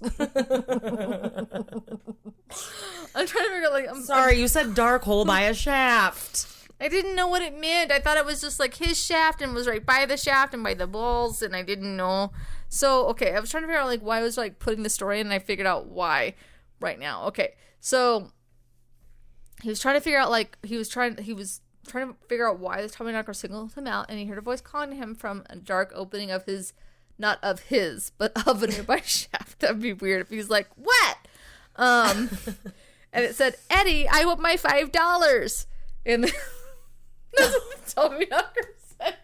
I'm trying to figure out, I'm sorry, you said dark hole by a shaft. I didn't know what it meant. I thought it was just his shaft and was right by the shaft and by the balls, and I didn't know. So, okay, I was trying to figure out why I was putting the story in, and I figured out why right now. Okay, so he was trying to figure out he was trying to figure out why the Tommyknocker singled him out, and he heard a voice calling to him from a dark opening of his, not of his, but of a nearby shaft. That'd be weird if he's like, what? And it said, Eddie, I want my $5. And that's what the Tommyknocker said.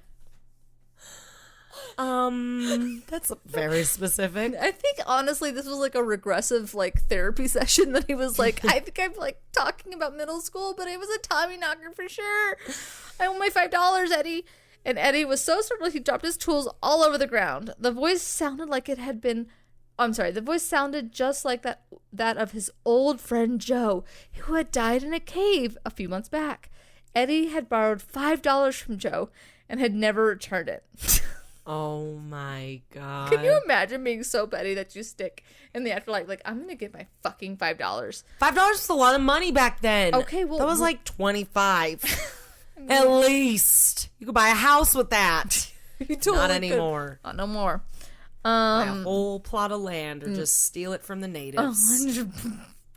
That's very specific. I think honestly this was a regressive therapy session that he was I think I'm talking about middle school, but it was a Tommyknocker for sure. I want my $5, Eddie. And Eddie was so startled he dropped his tools all over the ground. The voice sounded the voice sounded just like that of his old friend Joe, who had died in a cave a few months back. Eddie had borrowed $5 from Joe and had never returned it. Oh my God. Can you imagine being so petty that you stick in the afterlife? Like, I'm going to get my fucking $5. $5 was a lot of money back then. Okay, well. That was like 25 At least. You could buy a house with that. You totally Not anymore. Not no more. Buy a whole plot of land or just steal it from the natives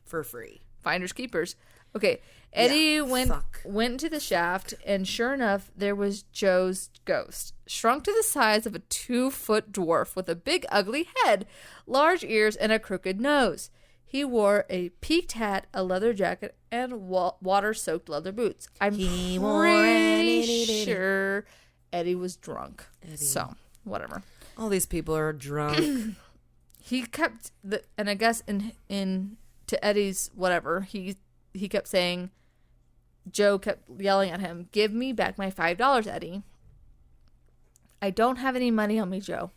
for free. Finders keepers. Okay, Eddie went to the shaft, and sure enough, there was Joe's ghost, shrunk to the size of a 2-foot dwarf with a big ugly head, large ears, and a crooked nose. He wore a peaked hat, a leather jacket, and water-soaked leather boots. I'm pretty sure Eddie was drunk. So, whatever. All these people are drunk. He kept and I guess in to Eddie's whatever, he kept saying, Joe kept yelling at him, "Give me back my $5, Eddie. I don't have any money on me, Joe."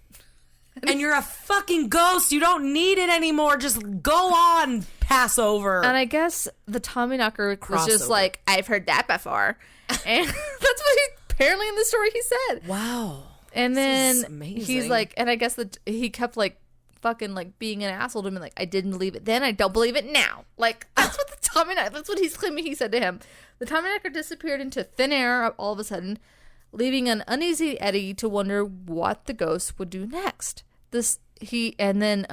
And you're a fucking ghost. You don't need it anymore. Just go on, Passover. And I guess the Tommyknocker was just like, "I've heard that before." And that's what apparently in the story he said. Wow. And then he's like, and I guess he kept like fucking like being an asshole to him, and like, "I didn't believe it then, I don't believe it now." Like, that's what that's what he's claiming he said to him. The Tommyknocker disappeared into thin air all of a sudden, leaving an uneasy Eddie to wonder what the ghost would do next. And then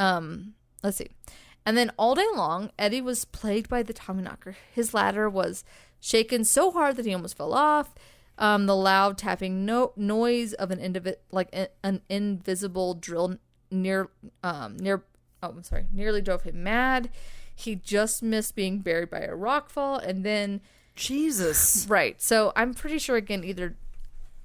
all day long, Eddie was plagued by the Tommyknocker. His ladder was shaken so hard that he almost fell off. The loud tapping noise of an invisible drill nearly drove him mad. He just missed being buried by a rockfall, and then Jesus. Right. So I'm pretty sure again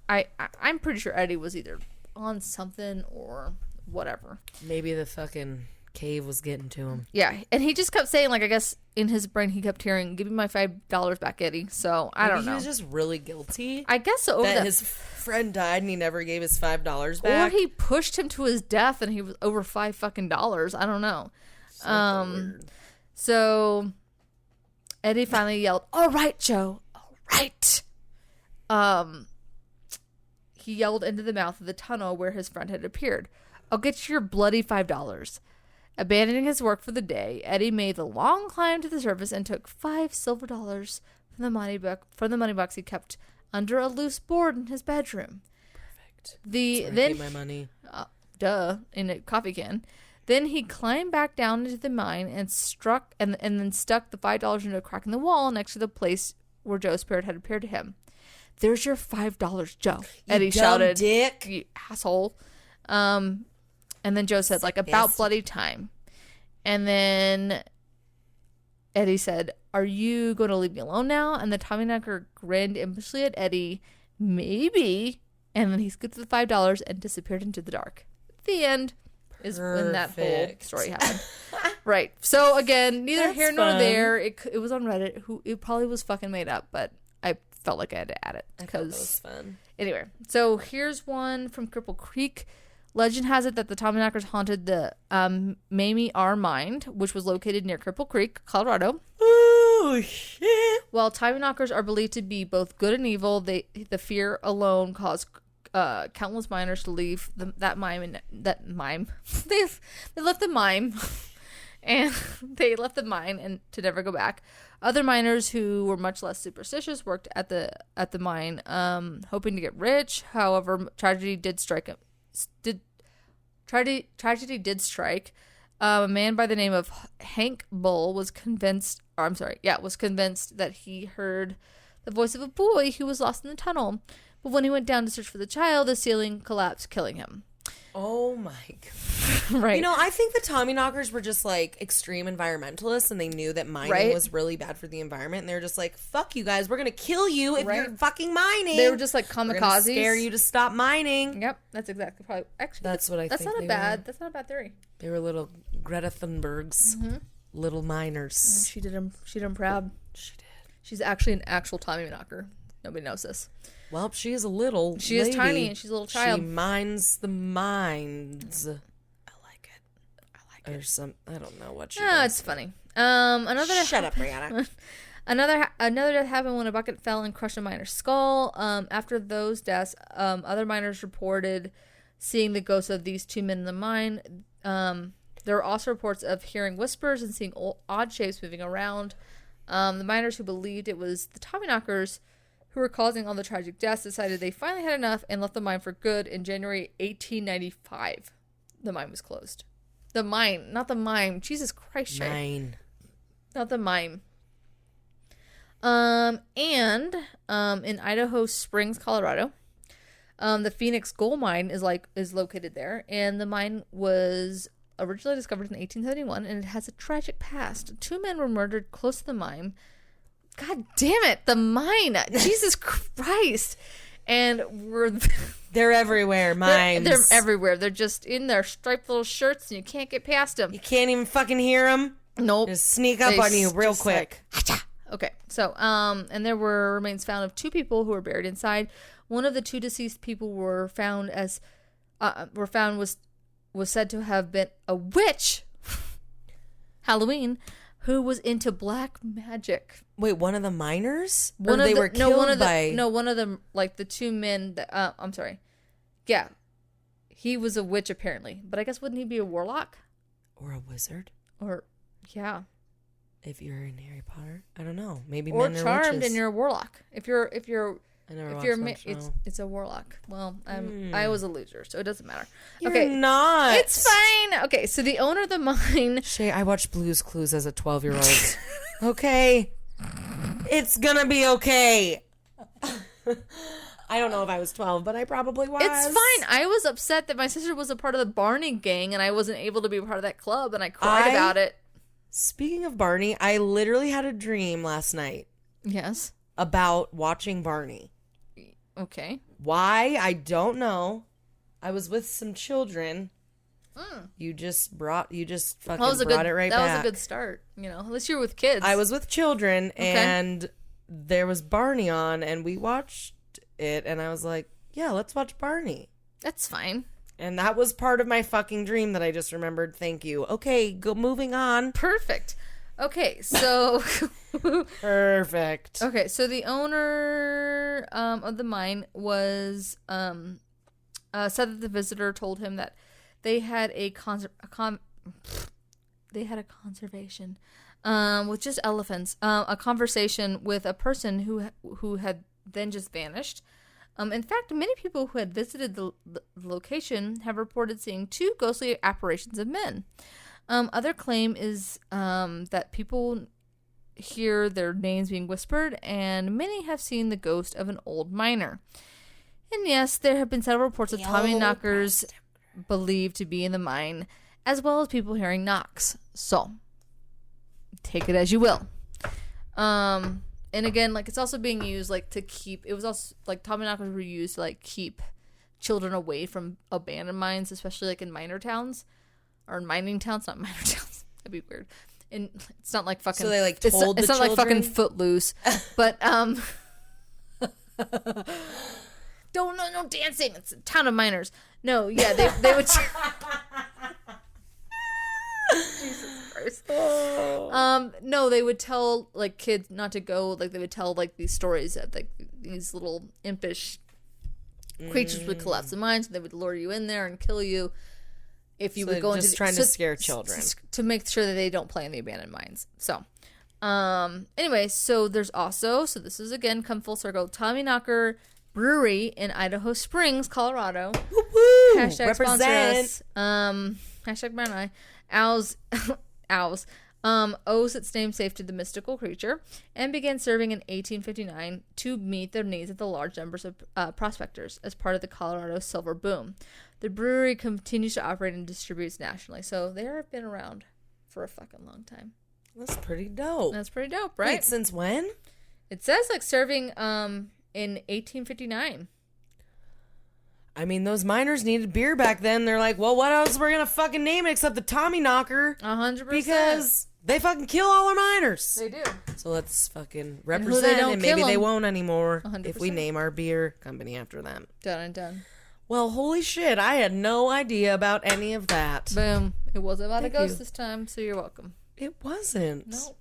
I'm pretty sure Eddie was either on something or whatever. Maybe the fucking cave was getting to him. Yeah, and he just kept saying, like, I guess in his brain he kept hearing, "Give me my $5 back, Eddie." So I don't know. He was just really guilty. I guess so. That his friend died and he never gave his $5 back. Or he pushed him to his death and he was over $5 I don't know. Weird. So Eddie finally yelled, "All right, Joe, all right." He yelled into the mouth of the tunnel where his friend had appeared, "I'll get you your bloody $5. Abandoning his work for the day, Eddie made the long climb to the surface and took $5 silver from the money box he kept under a loose board in his bedroom. Perfect. Then my money. In a coffee can. Then he climbed back down into the mine and then stuck the $5 into a crack in the wall next to the place where Joe's spirit had appeared to him. "There's your $5, Joe," Eddie shouted. Dick. "You asshole." And then Joe said, like, "About bloody time." And then Eddie said, "Are you going to leave me alone now?" And the Tommyknocker grinned impishly at Eddie. "Maybe." And then he scooped the $5 and disappeared into the dark. The end is when that whole story happened. Right. So again, neither here nor there. It was on Reddit. It probably was fucking made up, but I felt like I had to add it because that was fun. Anyway, so here's one from Cripple Creek. Legend has it that the Tommyknockers haunted the Mamie R mine, which was located near Cripple Creek, Colorado. Oh shit! While Tommyknockers are believed to be both good and evil, the fear alone caused countless miners to leave that mine. They left the mine, and they left the mine and to never go back. Other miners who were much less superstitious worked at the mine, hoping to get rich. However, tragedy did strike. A man by the name of Hank Bull was convinced that he heard the voice of a boy who was lost in the tunnel. But when he went down to search for the child, the ceiling collapsed, killing him. Oh my God. Right. I think the Tommyknockers were just like extreme environmentalists, and they knew that mining was really bad for the environment, and they were just like, "Fuck you guys, we're gonna kill you if you're fucking mining." They were just like kamikazes. We're gonna scare you to stop mining. Yep, that's exactly probably. Actually, that's what I think. That's not a bad theory. They were little Greta Thunbergs, little miners. She did them proud. She did. She's actually an actual Tommyknocker. Nobody knows this. Well, she is a little. She is tiny, and she's a little child. She mines the mines. I like it. Or some. I don't know what she. does. It's funny. Shut up, Brianna. Another death happened when a bucket fell and crushed a miner's skull. After those deaths, other miners reported seeing the ghosts of these two men in the mine. There were also reports of hearing whispers and seeing odd shapes moving around. The miners who believed it was the Tommyknockers who were causing all the tragic deaths decided they finally had enough and left the mine for good in January 1895. The mine was closed. The mine, not the mime. Jesus Christ, Shay. Mine. Not the mime. And in Idaho Springs, Colorado, the Phoenix Gold Mine is located there, and the mine was originally discovered in 1871, and it has a tragic past. 2 men were murdered close to the mine. God damn it, the mine! Jesus Christ! And they're everywhere, mimes. They're everywhere. They're just in their striped little shirts, and you can't get past them. You can't even fucking hear them. Nope. Just sneak up on you real quick. Okay, so, and there were remains found of 2 people who were buried inside. One of the 2 deceased people was said to have been a witch, Halloween, who was into black magic. Wait, one of the miners? One or of they were killed by... No, one of them, like the 2 men that, I'm sorry. Yeah, he was a witch apparently, but I guess wouldn't he be a warlock? Or a wizard? Or, yeah. If you're in Harry Potter, I don't know. Maybe or men are charmed witches. and you're a warlock. If you're I never if watched you're that show. it's a warlock. Well, I was a loser, so it doesn't matter. You're okay, not. It's fine. Okay, so the owner of the mine. Shay, I watched Blue's Clues as a 12-year-old. Okay, it's gonna be okay. I don't know if I was 12, but I probably was. It's fine. I was upset that my sister was a part of the Barney gang, and I wasn't able to be a part of that club, and I cried about it. Speaking of Barney, I literally had a dream last night. Yes. About watching Barney. Okay. Why? I don't know. I was with some children. You just fucking brought it right back. That was a good start. You know, unless you were with kids. I was with children, and there was Barney on, and we watched it, and I was like, yeah, let's watch Barney. That's fine. And that was part of my fucking dream that I just remembered. Thank you. Okay, moving on. Perfect. Okay, so... Perfect. Okay, so the owner of the mine was... said that the visitor told him that they had a conversation with just elephants. A conversation with a person who had then just vanished. In fact, many people who had visited the location have reported seeing 2 ghostly apparitions of men. Other claim is that people hear their names being whispered, and many have seen the ghost of an old miner. And yes, there have been several reports of Tommyknockers believed to be in the mine, as well as people hearing knocks. So, take it as you will. And again, like, it's also being used, like, to keep... It was also, like, Tommyknockers were used to, like, keep children away from abandoned mines, especially, like, in minor towns. Or in mining towns, not minor towns. That'd be weird. And it's not like fucking... So they, like, told it's the not children? like fucking Footloose. But, no dancing. It's a town of miners. No, yeah, they would... Jesus Christ. Oh. No, they would tell, like, kids not to go. Like, they would tell, like, these stories that, like, these little impish creatures would collapse the mines, and they would lure you in there and kill you if you would go into... trying to scare children. To make sure that they don't play in the abandoned mines. So, anyway, so there's also... So this is, again, come full circle. Tommyknocker Brewery in Idaho Springs, Colorado. Woo-hoo! Hashtag Represent. sponsor us. Hashtag Brown Eye. Owls owes its namesake to the mystical creature and began serving in 1859 to meet the needs of the large numbers of prospectors as part of the Colorado silver boom. The brewery continues to operate and distributes nationally, so they have been around for a fucking long time. That's pretty dope. That's pretty dope, right? Wait, since when? It says, like, serving in 1859. I mean, those miners needed beer back then. They're like, well, what else we're gonna fucking name it except the Tommyknocker? 100%. Because they fucking kill all our miners. They do. So let's fucking represent, and maybe they won't anymore 100%. if we name our beer company after them. Done and done. Well, holy shit, I had no idea about any of that. Boom. It wasn't about Thank a ghost you. this time, so you're welcome. It wasn't. No.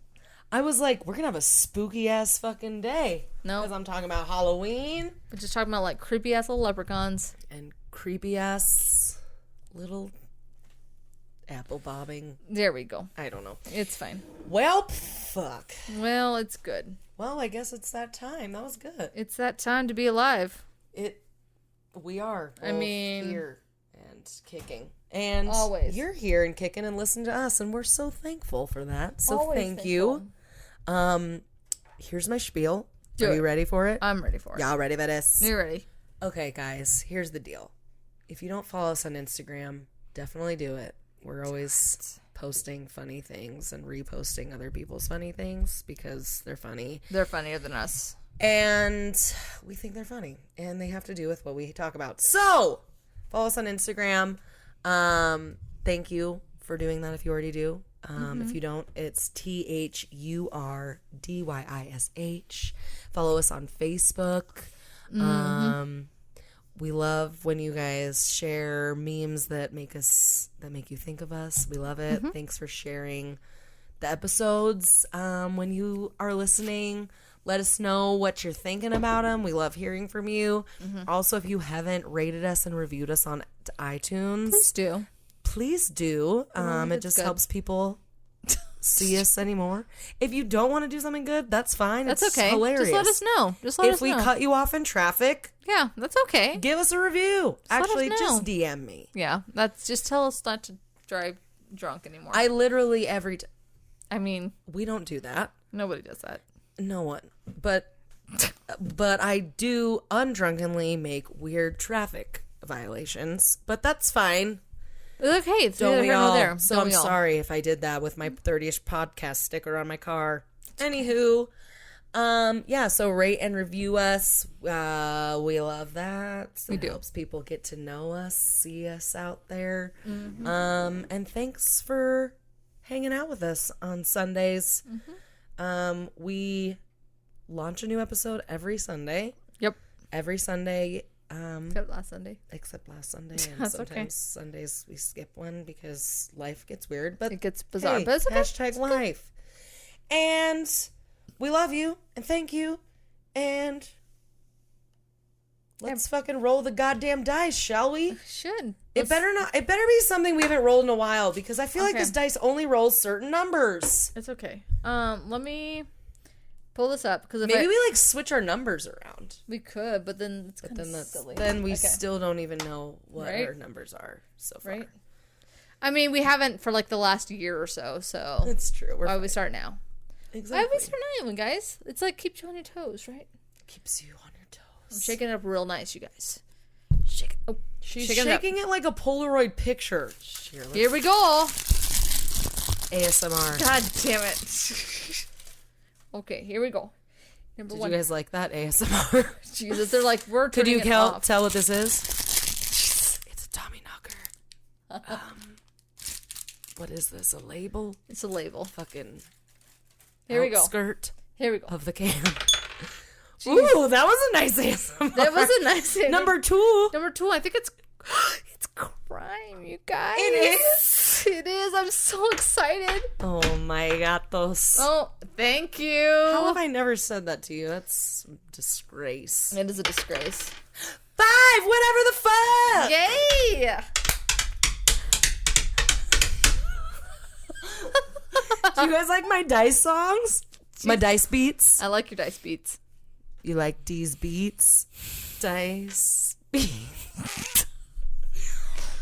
I was like, we're gonna have a spooky ass fucking day. No. Because I'm talking about Halloween. We're just talking about, like, creepy ass little leprechauns. And creepy ass little apple bobbing. There we go. I don't know. It's fine. Well, fuck. Well, it's good. Well, I guess it's that time. That was good. It's that time to be alive. We are. I mean, here and kicking. And always. You're here and kicking and listening to us, and we're so thankful for that. So always thank you. Here's my spiel. Do Are it. you ready for it? I'm ready for it. Y'all ready for this? You're ready. Okay, guys, here's the deal. If you don't follow us on Instagram, definitely do it. We're always posting funny things and reposting other people's funny things because they're funny. They're funnier than us. And we think they're funny. And they have to do with what we talk about. So, follow us on Instagram. Thank you for doing that if you already do. If you don't, it's THURDYISH. Follow us on Facebook. We love when you guys share memes that make you think of us. We love it. Thanks for sharing the episodes. When you are listening, let us know what you're thinking about them. We love hearing from you. Also, if you haven't rated us and reviewed us on iTunes, please do. It just helps people see us anymore. If you don't want to do something good, that's fine. That's it's okay. hilarious. Just let us know. If we cut you off in traffic, yeah, that's okay. give us a review. Actually, just DM me. Yeah, that's just tell us not to drive drunk anymore. I literally I mean, we don't do that. nobody does that. No one. But I do undrunkenly make weird traffic violations. But that's fine. It's okay. It's Don't we all? there. So I'm sorry if I did that with my 30ish podcast sticker on my car. Anywho, yeah, so rate and review us. We love that. We do. It helps people get to know us, see us out there. And thanks for hanging out with us on Sundays. We launch a new episode every Sunday. Yep. Every Sunday. Except last Sunday. And That's sometimes okay. Sundays we skip one because life gets weird. But It gets bizarre. hey, But it's okay. hashtag life. And we love you and thank you. And let's fucking roll the goddamn dice, shall we? Should. It better be something we haven't rolled in a while because I feel like this dice only rolls certain numbers. It's okay. Let me pull this up because Maybe we like switch our numbers around. we could, but then it's kind of silly. Then we still don't even know what Right? our numbers are so far. Right? I mean, we haven't for like the last year or so. So It's true. why would we start now? Exactly. Why would we start now, guys? It's like keeps you on your toes, right? Keeps you on your toes. I'm shaking it up real nice, you guys. Shake it. Oh, She's shaking it up. shaking it like a Polaroid picture. Here we go. ASMR. God damn it. Okay, here we go. Number Did one. you guys like that ASMR? Jesus, they're like, we're Could turning you it off. tell what this is? It's a Tommyknocker. What is this? A label? It's a label. Fucking Here we go. skirt Here we go. of the can. Ooh, that was a nice ASMR. That was a nice Number two. Number two, I think it's crime, you guys. It is. It is. I'm so excited. Oh my gatos. Oh, thank you. How have I never said that to you? That's a disgrace. It is a disgrace. 5, whatever the fuck. Yay! Do you guys like my dice songs? My dice beats? I like your dice beats. You like these beats? Dice beats.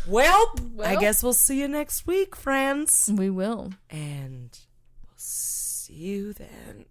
Well, I guess we'll see you next week, friends. We will. And we'll see you then.